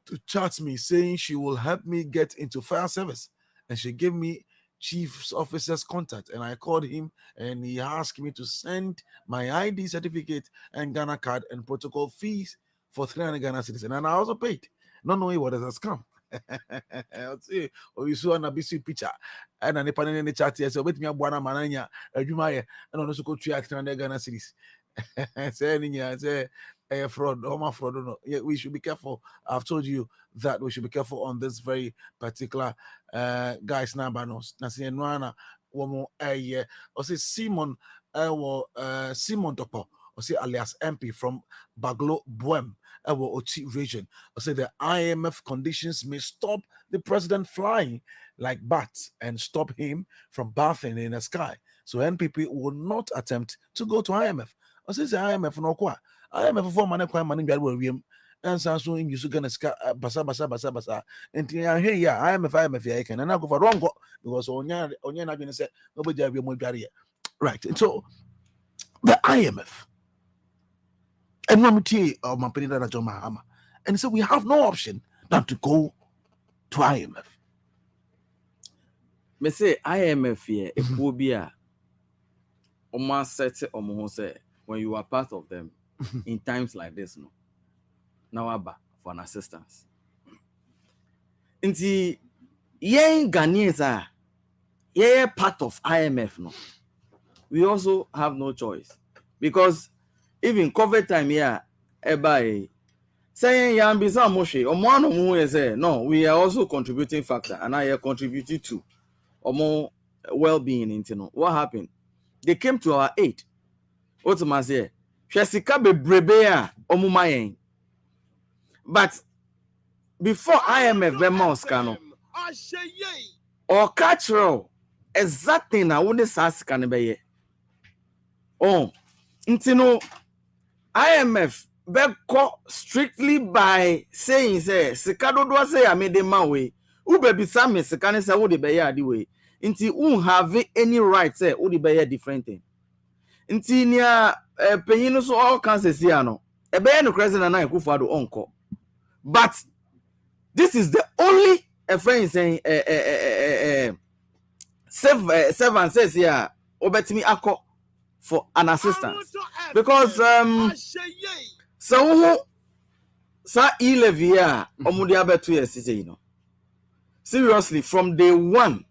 to chat me saying she will help me get into fire service and she gave me chief's officer's contact and I called him and he asked me to send my ID certificate and Ghana card and protocol fees for 300 Ghana citizens, and I also paid, not knowing what has come. I'll say, you saw an ABC picture, and an Epan in the chat here, so with me, Buana Manania, a Jumaya, and also go 300 Ghana cities. Say, a fraud, home fraud. No, yeah, we should be careful. I've told you that we should be careful on this very particular guy's number. No, Nasiana, woman, or say Simon, Simon Dopo. Or say alias MP from Baglo Buem, Oti region. Or say the IMF conditions may stop the president flying like bats and stop him from bathing in the sky. So NPP will not attempt to go to IMF. Or say the IMF no kwa. IMF for money kwa money biya and so in you gonna basa. And here yeah IMF yeah can and I go for wrong because onya na gonna say nobody have more barrier. Right. And so the IMF and and so we have no option than to go to IMF. Me say IMF here, it will be a set when you are part of them in times like this, no. Now for an assistance. Inti yen Ghanaians are part of IMF, no. We also have no choice because even COVID time here, saying Yambisa Moshe, or one who say no, we are also contributing factor, and I are contributing to or more well-being internal. What happened? They came to our aid. What's my say? Shesika be brebea omumayen. But before IMF be Moscano or cultural exactly na wouldn't sask can be. Oh, intino. IMF beko strictly by saying say sikado do say I made the man way u baby same sikane say wo de be ya di way nti un have any right say wo de be ya different thing nti nia penyin so all can say no e be no crazy na na Akufo-Addo onko but this is the only friend saying servant says here obetimi akọ for an assistance because so e-levy omudia betu yes you know. Seriously, from day one,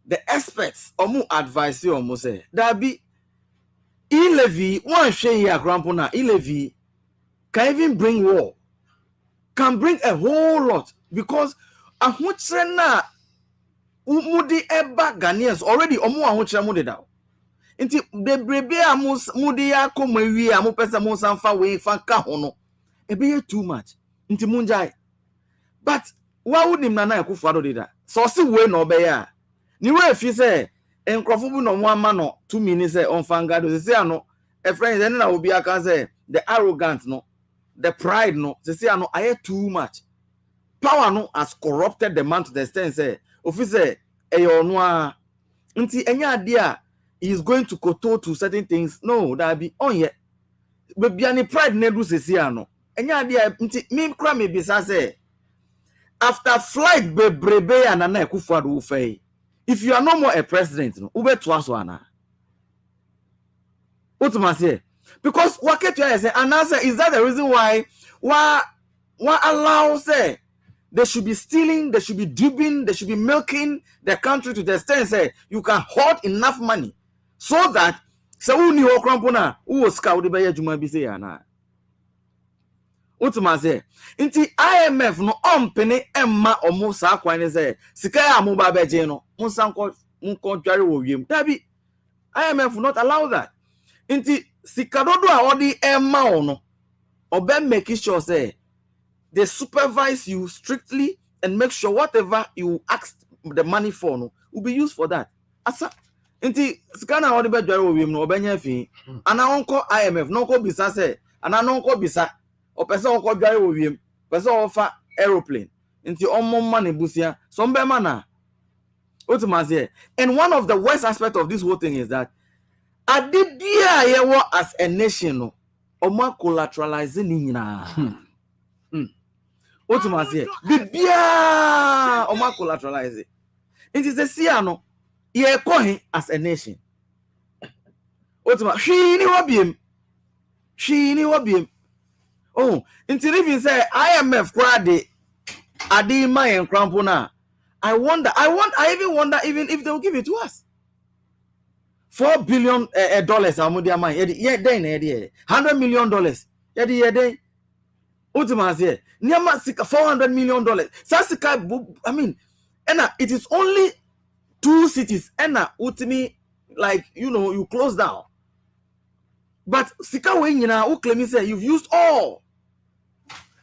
the experts omu advise you omu say that be e-levy one share here grandpa na e-levy can even bring war, can bring a whole lot because ahokyere na mudi eba Ghanaians already omu ahokyere mudi da. Inti the brebe mudi ya komawi amu pesa mo sanfa we fa ka ho no ebe too much. Inti munjai. But why would him nana Akufo-Addo did that? So see we no be ya. Ni we fi say enkrofo bu no mo ama no 2 minutes say on fangado say ano a friend then na obi aka say the arrogance no, the pride no, say ano aye too much. Power no has corrupted the man to the extent say ofi say eyo no a nti enya ade a he is going to kowtow to certain things. No, that be on ye. Be any pride na do say ano. Enya ade a nti me kra me bisa say after flight bebrebe and Nana Akufo-Addo ufei, if you are no more a president, no, ube tuaso ana. What must say? Because what can you say? And answer is that the reason why allow say they should be stealing, they should be duping, they should be milking the country to the extent say you can hoard enough money so that so uni ho krampona who scout the baye juma bi say ana. Utuma say inti IMF no ompene emma omo sa kwan say sika ya mo ba beje no monsanko nko dware wo wiem dabi IMF not allow that inti sika dodo a odi emma ono obe make sure say they supervise you strictly and make sure whatever you ask the money for no will be used for that asa inti sika na odi be dware wo wiem no obenya fi ana onko IMF no ko bisa say ana no ko bisa o person o ko dware wo wiem person offer aeroplane into omomma ne busia so mbema na otumazie. And one of the worst aspect of this whole thing is that adibia yewo as a nation no omo collateralize ni nyina otumazie bibia omo collateralize it is a sia no ye kohin as a nation otuma hwi ni wabiem. Oh, until even say IMF crowd adi my crampo na. I even wonder even if they will give it to us. $4 billion amudia man. Yeah, then $100 million. Yeah, then ultima say nearma $400 million. Sasika, I mean, and it is only 2 cities. And ultimately, like you close down. But sika we nyina who claim say you've used all.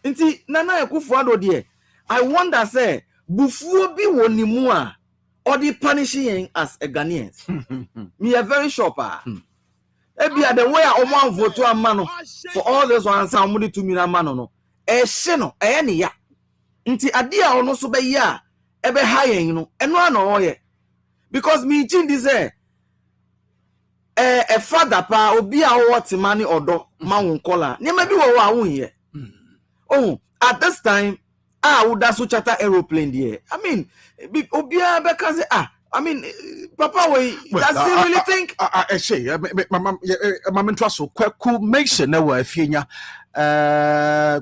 Inti Nana Akufo-Addo there. I wonder say bufuo bi wonimu a or the punishing as a Ghanaian. Me a very sure pa. Ebia the way a omo vote amano for all this one somebody 2 million man no. Ehye no ne ya. Inti ade a ono so be ya ebe hayen no. Eno ana oye. Because me chin this a father pa obi a what money odo ma won kola nyema bi wo wa won ye. Oh, at this time would that so charter aeroplane there. I mean obi a be can say I mean papa we does he really think I say mama ntraso kwaku mason na wa afienya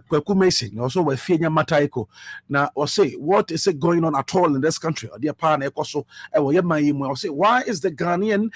kwaku mason also wa afienya mataiko na or say what is it going on at all in this country or dear pa na ekoso e wo yema yimu I say why is the Ghanaian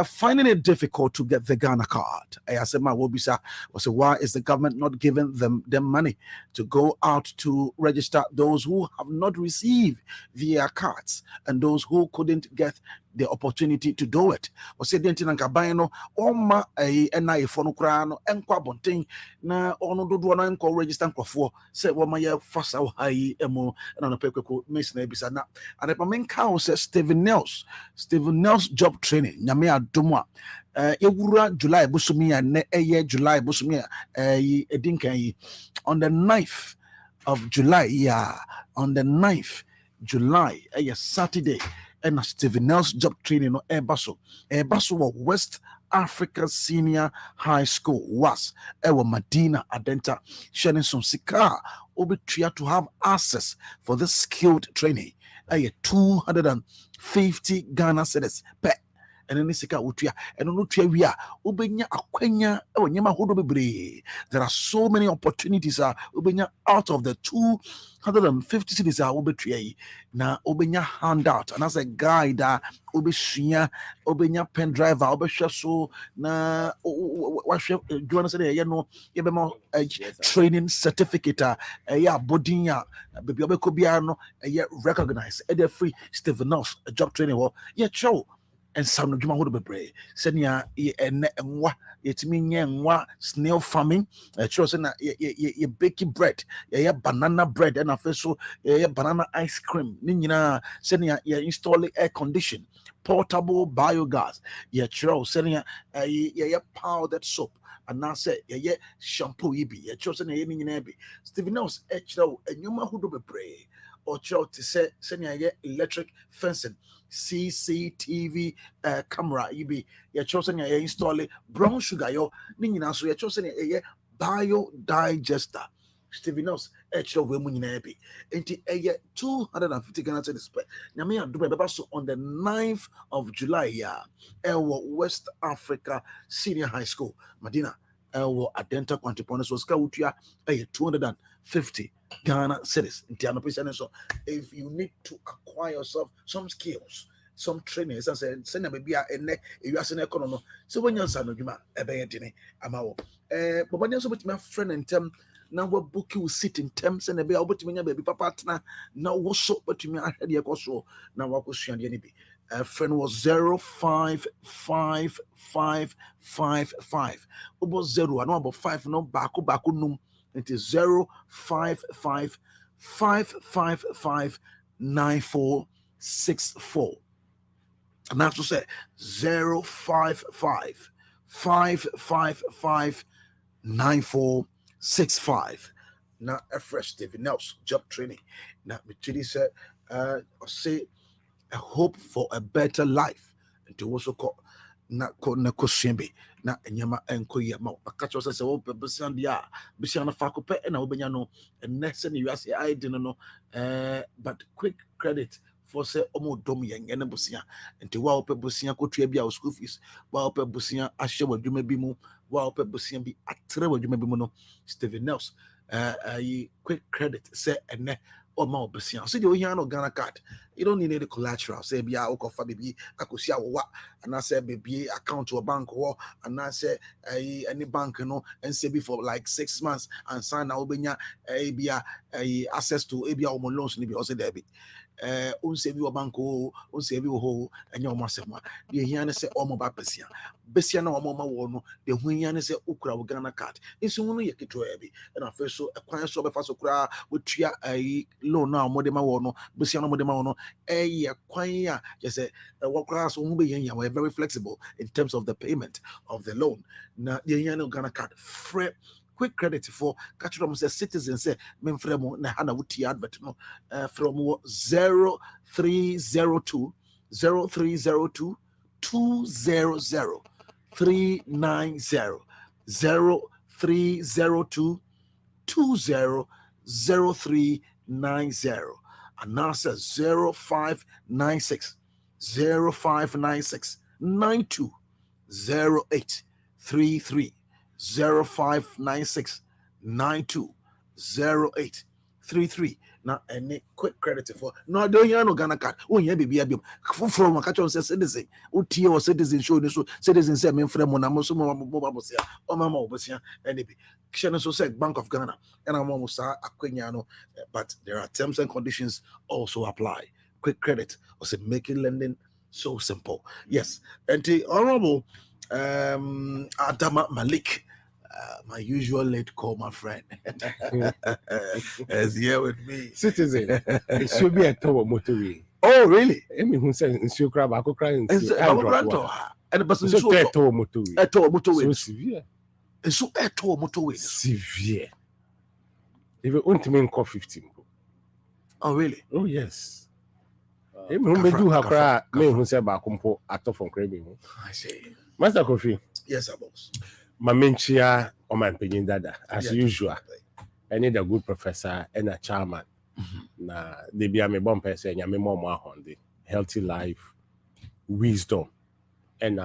finding it difficult to get the Ghana card? I said, my wobisa was why is the government not giving them money to go out to register those who have not received their cards and those who couldn't get the opportunity to do it? Was said dentin kabaino oma NI for no crano and quabonting na ono do na enko register for say woma ye fasa high emo and on a paper mason ebisa na and the main count says Stephen Nels job training nyame adomwa ewura July busumi ne July busumi edinkan yi on the 9th of July on the 9th July Saturday and Stephen Nels job training no Ebaso West Africa Senior High School was Medina Adenta sharing some sika obi try to have access for this skilled training 250 Ghana cedis per ɛno ne sika wotua ɛno no tua wi a wobɛnya akwanya ɛwɔ nneɛma ahodoɔ bebree. There are so many opportunities wobɛnya out of the 250 cities wobɛtua yi na wobɛnya handout and as a guide wobɛsua wobɛnya pen driver wobɛhwɛ so na wahwɛ adwuma no sɛ deɛ ɛyɛ no yɛbɛma training certificate ɛyɛ abɔden baabi a wobɛkɔ biara no ɛyɛ recognize ɛde free Stephen Nels job training hɔ yɛkyerɛw ɛnsa no dwuma ahodoɔ bebree sɛnea ɛnɛ nwa yɛtumi nyɛ nwa snail farming ɛkyerɛw sɛ na yɛ baking bread yɛyɛ banana bread ɛna afei so yɛyɛ banana ice cream ne nyinaa sɛnea yɛ install air condition portable biogas yɛkyerɛw sɛnea yɛyɛ powdered soap anaasɛ yɛyɛ shampoo yi bi yɛkyerɛw sɛnea yɛ ne nyinaa bi Stephen Nels ɛkyerɛw nneɛma ahodoɔ bebree ɔkyerɛw te sɛ sɛnea yɛ electric fencing CCTV camera yi bi yɛkyerɛw sɛnea yɛ install brown sugar yɛ ne nyinaa so yɛkyerɛw sɛnea ɛyɛ biodigester Stephen Nels ɛkyerɛw wɔ mu nyinaa bi nti ɛyɛ 250 Ghana cedis pɛ nyame adom ɛbɛba so on the 9th of July ɛwɔ West Africa Senior High School Madina ɛwɔ Adenta Kwantepɔn so sika wotua ɛyɛ 250 Ghana cedis nti anopɛ so if you need to acquire yourself some skills some training sɛ na baby a ene ewiase na ekono no sɛ wonya nsa no dwuma ɛbɛyɛ dene ama wo baba ne so betimi afrɛ ne ntem na wo book you sit in ntem sɛ na be a wobetimi nya baby papa atena na wo so betimi ahwɛ de ekoso na wakosua de ne bi friend was 05555 obo 0 and about 5 no baako num it is 055559464 and that's to say 055559465 now a fresh Stephen Nels job training now me said say a hope for a better life and to also call na koshembe na enyama enko yema akacho se wo bebusan dia busan na fakope na obenya no next ne wiase id no but quick credit for say omo dom yen ne busia nti wa ope busia kotua bia school fees wa ope busia ahye wadwuma bi mu wa ope busia bi atre wadwuma bi mu no Stephen Nels quick credit say ene or more busia so you hear no Ghana card you don't need any collateral say bia okofa baby akosia wo and I say baby account to a bank or and I say any bank no and say before like 6 months and sign na obenya bia access to bia o loans ni bi o say there be unsave your bank unsave your ho and your masema the here say o mo ba besia na o mo ma wo no the hu here say ukura wo Ghana card nso no ye keto e bi and after so ekwan so be fa so kura wotua loan na mo de ma wo no besia no mo de ma wo no kwan ya just say wo kura so mo be yen we very flexible in terms of the payment of the loan na the here no Ghana card free quick credit for catch them say citizens say men fremo na hana wuti advert no from 0302 200 390 0302 200390 and now says 0596 920833 0596 920833 now any quick credit for no don't you no Ghana card oh yeah baby from catch on say citizen utie or citizen show so citizen say me frem na mo so mo say o mama obosia any be kisha so say Bank of Ghana and I'm almost akwenya no but there are terms and conditions also apply. Quick credit or say making lending so simple. Yes, and the honorable Adama Malik, my usual late call, my friend, is here with me. Citizen, it should be a tower motorway. Oh, really? I mean, who said in Sucra, I could cry in and the person so a tower motorway. A tower motorway. So severe. And so a tower motorway. Severe. If you want to make 15. Oh, really? Oh, yes. I do have cry, me who said about compo at from craving. I say, Master Kofi. Yes, sir, boss. My menchia or my opinion dada as usual. I need a good professor and a chairman. Na they be a me bomb person, ya me more on the healthy life, wisdom, and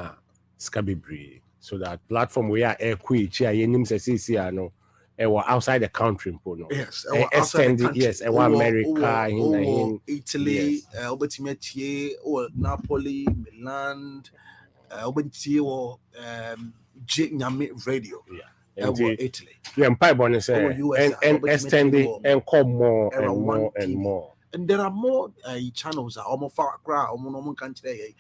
Scabibri. So that platform we are Adekyee, no, outside the country, no. Yes, Extended, yes, America, Italy, Napoli, Milan, radio. Italy. Yeah, and extending and come more and more and more. And there are more channels that almost far cry, almost country.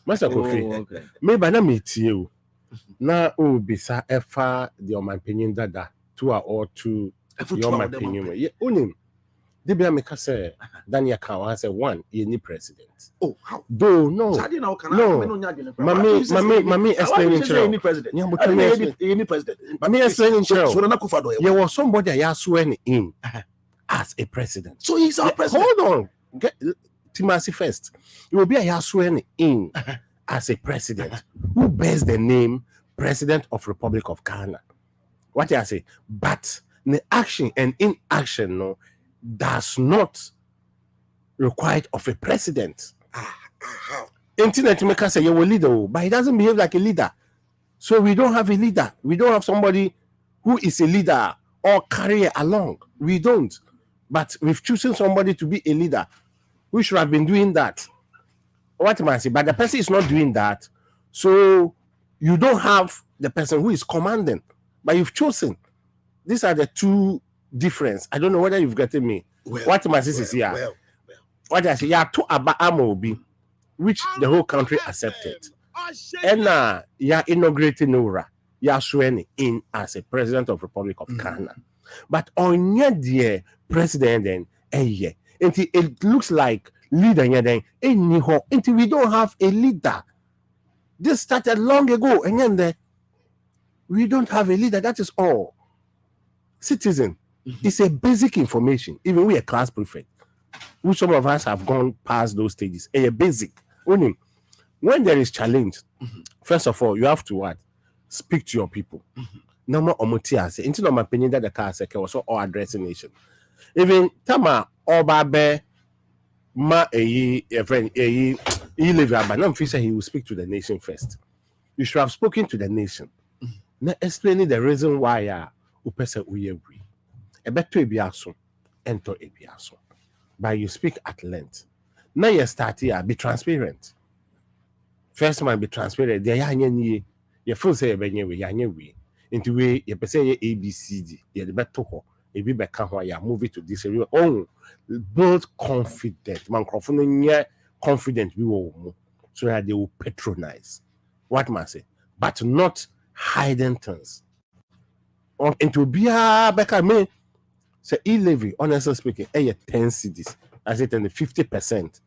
Master Kofi, maybe na meet you. Na bisa efa the my opinion dada 2 or 2 your my opinion. Yeah, unim. They be make say Daniel Kawa say 1 any president. Oh, how? No. Mami explaining any president. Yeah, but any president. Mami explaining so na Kufado. There was somebody I sworn in as a president. So he's our president. Hold on. Get Timothy first. It will be a sworn in as a president who bears the name President of Republic of Ghana. What I say? But the action and inaction no does not require of a president. Internet maker say you're a leader, but he doesn't behave like a leader. So we don't have a leader. We don't have somebody who is a leader or carry it along. We don't. But we've chosen somebody to be a leader. We should have been doing that. What am I saying? But the person is not doing that. So you don't have the person who is commanding, but you've chosen. These are the two difference. I don't know whether you've gotten me. What am I saying is here? What I say, yeah, to Aba Amobi, which the whole country accepted. And you're inaugurating Nora. You're swearing in as a president of Republic of Ghana. But on your dear president then, it looks like leader then, until we don't have a leader. This started long ago, and then we don't have a leader. That is all. Citizen, it's a basic information. Even we a class prefect, which some of us have gone past those stages. A basic. Only when there is challenge, first of all, you have to what? Speak to your people. No more omotia say. Into my opinion that the car say also all addressing nation. Even Tama Obabe ma a friend he live but now he will speak to the nation first. You should have spoken to the nation. Now explaining the reason why upese we agree. A better ebiaso enter ebiaso. But you speak at length. Now you start here, be transparent. First man be transparent. There you feel say we into way you say ABCD. You the better ho. If you back you move it to this area. Oh, build confident. Man, confident we will so that they will patronize. What must say? But not hiding things. And to be a better me say e-levy, honestly speaking, 10 cedis. I said 50%.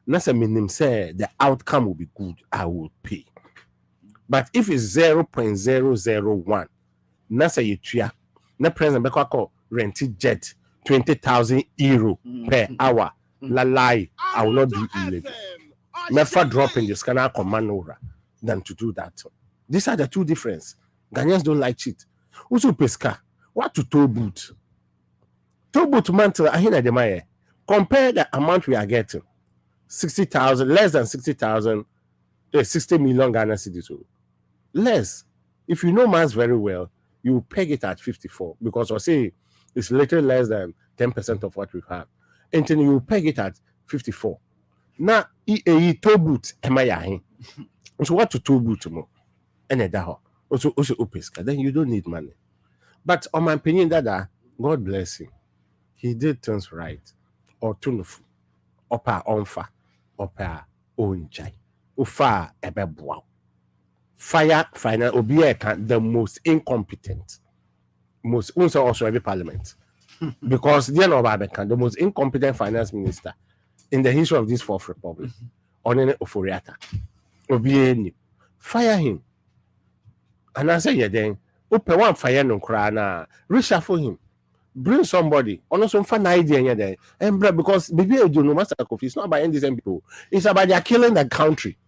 That's a minimum say the outcome will be good. I will pay. But if it's 0.001, that's a year. Na president Beko rented jet 20,000 euro per hour. La lie, I will not do e-levy. Never drop in the scanner command over than to do that. These are the two differences. Ghanaians don't like cheat. Also pesca. What to tow boot? Tow boot mantle ahina de maye. Compare the amount we are getting. 60,000, less than 60,000, 60 million Ghana cedis. Less. If you know maths very well, you peg it at 54 because I say it's little less than 10% of what we have. And then you peg it at 54. Now, tow boot, so what to tow boot more? And also pesca. Then you don't need money. But on my opinion, that God bless him. He did things right. Or tunufu, opa onfa, opa onjai, ufa ebebwa. Fire final obieka the most incompetent, most also every parliament. Because they are not the most incompetent finance minister in the history of this fourth republic. Onene Oforiata. Obieni. Fire him. And I say, yeah, then, open one fire no crana, reshuffle him. Bring somebody. On some fun idea there. And because baby, you know, Master Kofi, it's not about any people. It's about they are killing the country.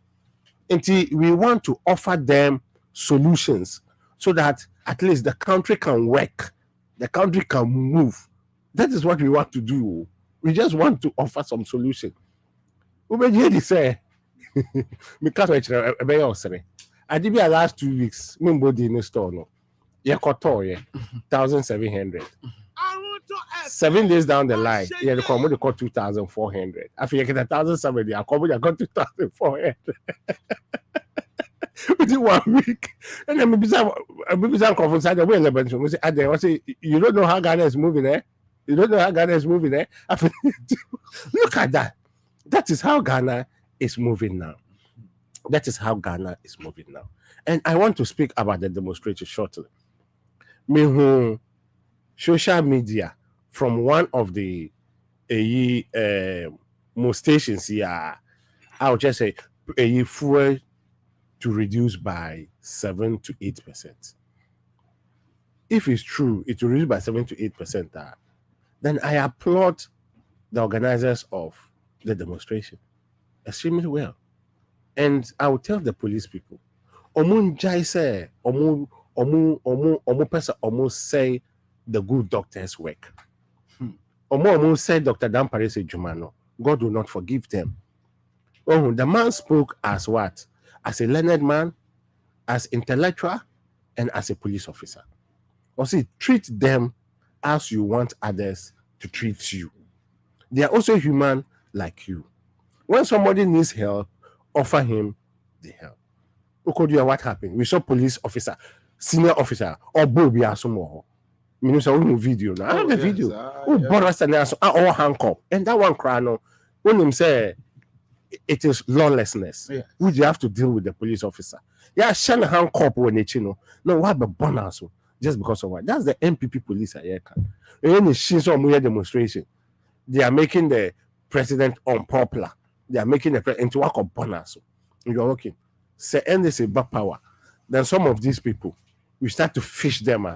Until we want to offer them solutions so that at least the country can work, the country can move. That is what we want to do. We just want to offer some solution. Ubejedi say, Because I be sorry. I did be last 2 weeks. Me body in the store no. Yeah, koto yeah, 1,700. 7 days down the line, yeah, the commodity got 2,400. I feel like 1,070. I commodity got 2,400 within 1 week. And then maybe some conference the way we say, I say, you don't know how Ghana is moving there. You don't know how Ghana is moving there. I feel, look at that. That is how Ghana is moving now. That is how Ghana is moving now. And I want to speak about the demonstration shortly. Me who social media from one of the most stations here, I would just say fuel to reduce by 7 to 8%. If it's true, it will reduce by 7 to 8%. Then I applaud the organizers of the demonstration extremely well. And I will tell the police people, Omun say, almost say the good doctors work. Almost say Dr. Dampare say Jumano. God will not forgive them. Oh, the man spoke as what? As a learned man, as intellectual, and as a police officer. Or see, treat them as you want others to treat you. They are also human like you. When somebody needs help, offer him the help. What happened? We saw police officer, senior officer, or Bobby Asomo. Video now. I have the video. All handcuff. And that one cry no. When him say it is lawlessness, which you have to deal with the police officer. Yeah, Shan handcuff when they know. No, what the bonus just because of what? That's the MPP police at Yeka. And then she saw more demonstration. They are making the president unpopular. They are making the president into work of bonus. You're working. Say and they say back power. Then some of these people, we start to fish them.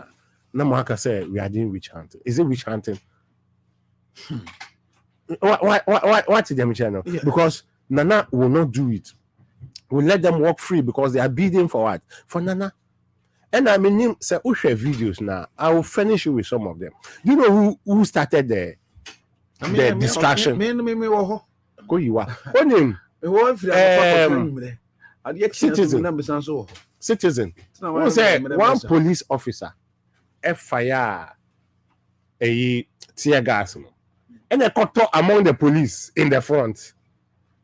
Now say we are doing witch hunting. Is it witch hunting? What is them channel? Yeah. Because Nana will not do it. We'll let them walk free because they are bidding for what? For Nana. And I mean, say who share videos now. I will finish you with some of them. Do you know who started the discussion? Go you are. What name? Citizen. Who said one police officer fire a tear gas and a cut among the police in the front.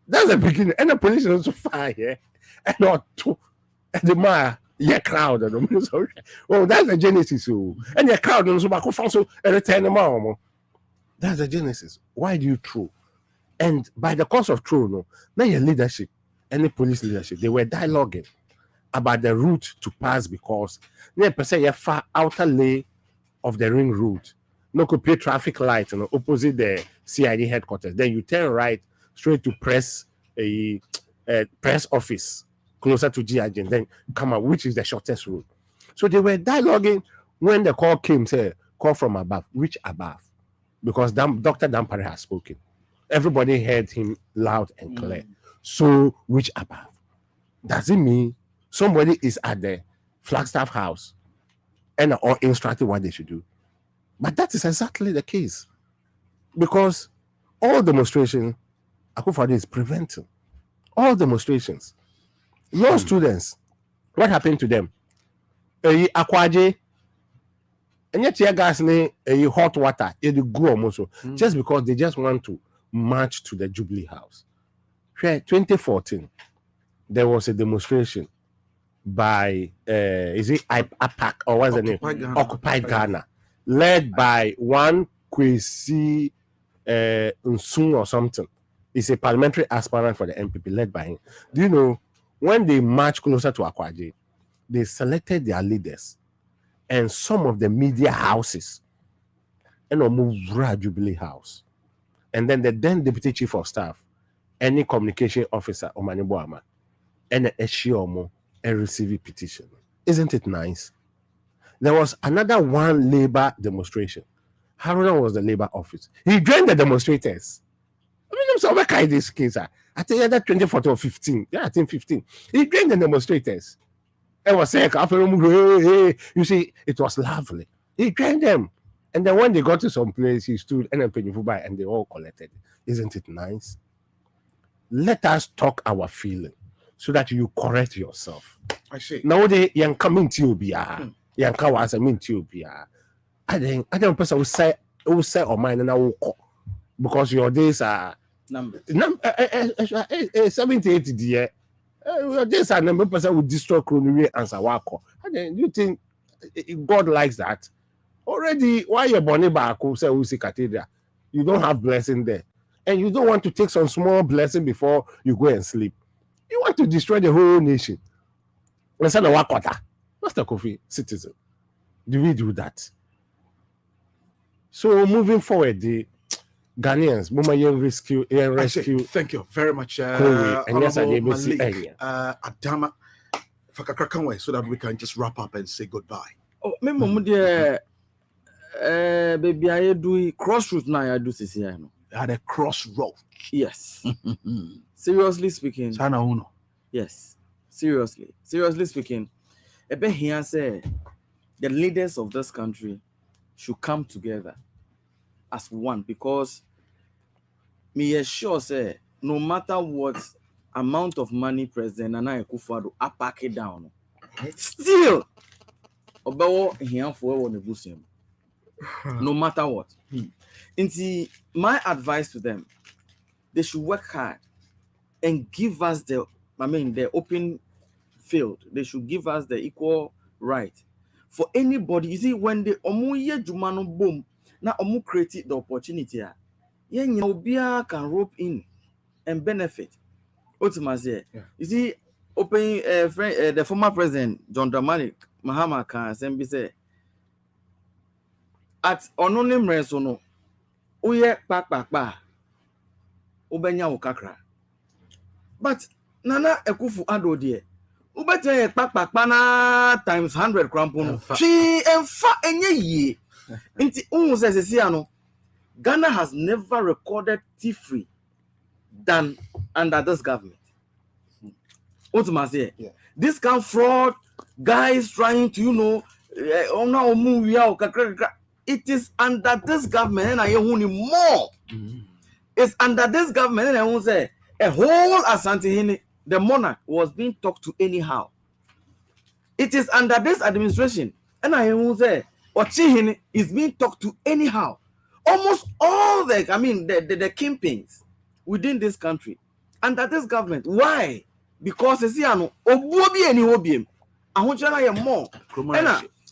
That's the beginning. And the police also fire and not two and the man crowd. Oh, that's the genesis. And the crowd also back so return them. That's the genesis. Why do you throw? And by the course of throw, no, now your leadership, any police leadership, they were dialoguing about the route to pass because they say a far outer lay of the ring route. No could pay traffic light opposite the CID headquarters. Then you turn right straight to press office closer to GIG and then come out, which is the shortest route. So they were dialoguing when the call came, say, call from above, which above? Because Dr. Dampare has spoken. Everybody heard him loud and clear. So which above? Does it mean somebody is at the Flagstaff house and or instructing what they should do? But that is exactly the case. Because all demonstrations, Akufo-Addo is preventing. All demonstrations. Law students, what happened to them? Akwaje, and yet tear gas hot water, it go almost just because they just want to march to the Jubilee House. 2014, there was a demonstration by is it APAC or what's the name? Occupied Ghana, led by one Kwesi Nsem or something. It's a parliamentary aspirant for the MPP, led by him. Do you know when they marched closer to Akwaje, they selected their leaders and some of the media houses and moved Jubilee House, and then the then deputy chief of staff, any communication officer, Omani Boama, and a Eshiomo and receive a petition. Isn't it nice? There was another one labor demonstration. Haruna was the labor office. He joined the demonstrators. I mean, I'm sorry, what this case? I think that 2014 or 15. Yeah, I think 15. He joined the demonstrators. It was like, you see, it was lovely. He joined them. And then when they got to some place, he stood and then by and they all collected. Isn't it nice? let us talk our feeling so that you correct yourself. I see. Now they young coming to you be young cows mean to you be I don't person will say on mine and I will call because your days are number 70 80 dear. Your days are number person will destroy chronology answer wako. And then you think God likes that? Already, why your bonnie back say Usi Cathedral? You don't have blessing there. And you don't want to take some small blessing before you go and sleep. You want to destroy the whole nation. Let's say Master Kofi, citizen. Do we do that? So moving forward, the Ghanaians, rescue. Thank you very much, and yes, I Honorable Malik Adama, Fakakrakanwe, so that we can just wrap up and say goodbye. Oh, me mum dear, baby, I do crossroads now. I do this here. At a crossroad. Yes. Seriously speaking. Sana uno. Yes. Seriously speaking, Ebe here say the leaders of this country should come together as one, because me assure say no matter what amount of money President Nana Akufo-Addo pack it down, still obawo here for one negotiation. No matter what. And my advice to them, they should work hard and give us the open field. They should give us the equal right for anybody. You see, when the omuye jumano boom, now omu create the opportunity, yeah, can rope in and benefit. Ultimately, you see, open the former president John Dramani Mahama can say at ononim resono uye pa ubenya ukakra. But Nana Akufo-Addo dear, ubete pa na times 100 crampono. She enfa enye ye. Inti says Ghana has never recorded thief-free than under this government. Ultimately, this kind of fraud, guys trying to, it is under this government and I want more. It's under this government and I want say a whole Asante, the monarch was being talked to anyhow. It is under this administration and I want say Ochihini is being talked to anyhow. Almost all the kingpins within this country under this government. Why? Because it's obuobi any obium. I want you more.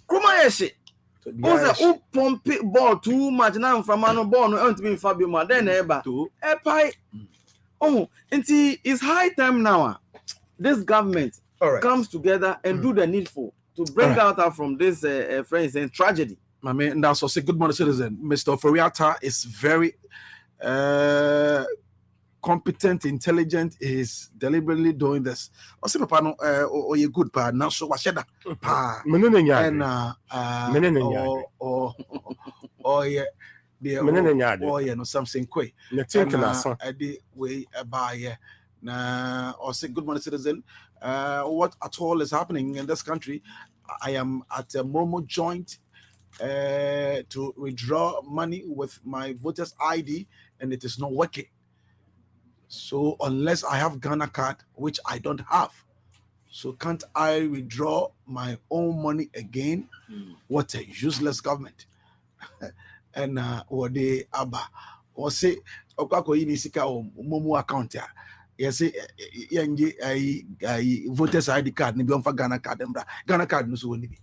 Krumayeshi. Who pump ball too much now from an ball no to be Fabio then eba to epai. Oh, and it's high time now. This government comes together and do the needful to bring out from this friends and tragedy. My man, that's also good morning, citizen. Mr. Foriata is very competent, intelligent, is deliberately doing this. Also, papa or you good pa now so washeda pa and no something quick. The way by na or say good morning, citizen. What at all is happening in this country? I am at a Momo joint to withdraw money with my voter's ID, and it is not working. So unless I have Ghana card, which I don't have, so can't I withdraw my own money again? What a useless government. And what they abba or say okako yini sika o momo account ya. Yes, I voter's ID card ni bi on fa Ghana card embra. Ghana card no so woni bi.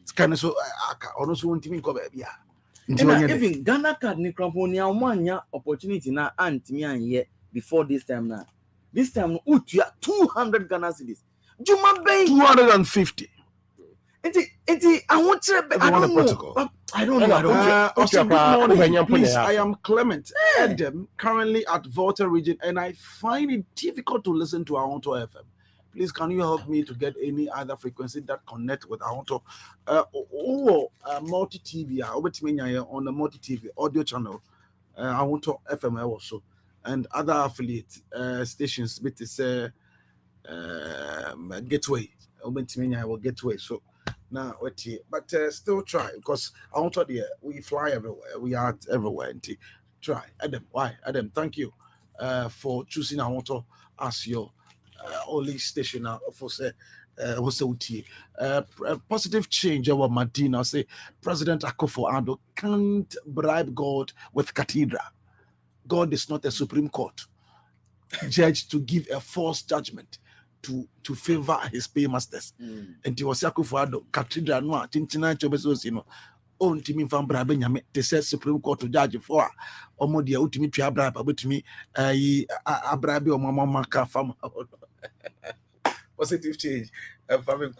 Scan so aka ono so wonti mi ko ba bia. Even Ghana card ni cramponia omanya opportunity na antimi anye before this time now. This time utia 200 Ghana cedis. Juma Bay 250. I want to I don't know. Please, I am Clement Edem, currently at Volta region, and I find it difficult to listen to Ahonto FM. Please, can you help me to get any other frequency that connect with Ahonto? Multi-TV, on the multi-TV audio channel, Ahonto FM also, and other affiliate stations, but it's Gateway, Gateway, so. Now, but still try, because I want to we fly everywhere. We are everywhere. Try. Adam, why? Adam, thank you. for choosing Ahoto as your only station for say. Positive change over Madina. Say President Akufo-Addo can't bribe God with cathedral. God is not a Supreme Court judge to give a false judgment to favor his paymasters. And he was Akufo-Addo cathedral no tintina chobesos on Timmy Van Brabenya te say Supreme Court to judge for Omodia ultimate bribe about me abrabi or mama fam. Positive change. Family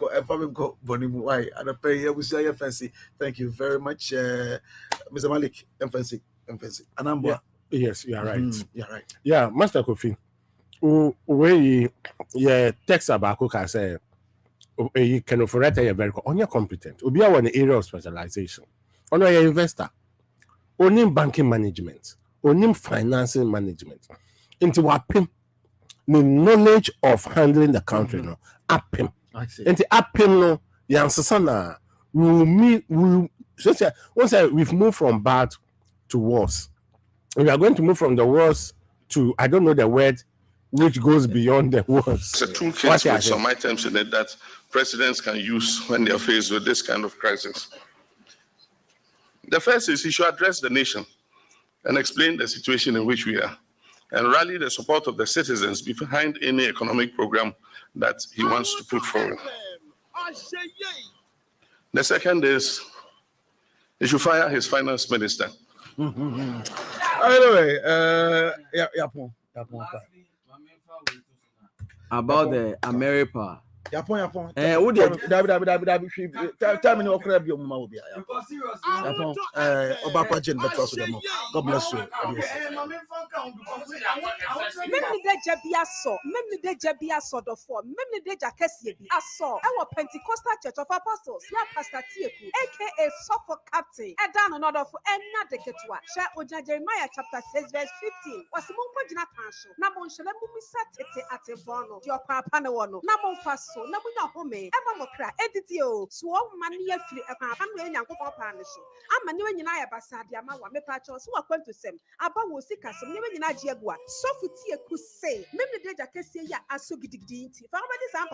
Bonimu. Why? And I pay here with your fancy. Thank you very much, Mr. Malik. Emphasis. And Yes, you are right. You're right. Yeah, Master Kofi. We text about can say you can offer very on your competent. We are one area of specialization. On your investor, on banking management, on financing management. Into what the knowledge of handling the country no up him. And the up him no the answer sana once we've moved from bad to worse. We are going to move from the worst to I don't know the word which goes beyond the worst. It's a toolkit with some items in it that presidents can use when they are faced with this kind of crisis. The first is he should address the nation and explain the situation in which we are and rally the support of the citizens behind any economic program that he wants to put forward. The second is he should fire his finance minister. Anyway, about the America. Yapon. Tell me no okra bi omuma obi. Yapon. Obakwa Jane beto so dem. God bless you. Memni deja bi aso. Memni deja bi aso do for. Memni deja kesie bi aso. Ewo Pentecostal Church of Apostles. Ya Pastor Tieku, aka Suffer Captain. Eda no order for ena deketwa. Sha oja Jeremiah chapter 6 verse 15. Wasimumpo jina tansho. Na monshele mumisa tete atebono. Dio papa ne wono. Na monfaso. Na munya home ema mokra editi o so mani afiri papa no enyankopon pa ne so ama ne nyina ya basade ama wa mepa cho so wakwanto sem aba wo sika sem ne nyina gie agua sofu tie ku say memne deja kese ya aso gidigidi nti fa ma di sam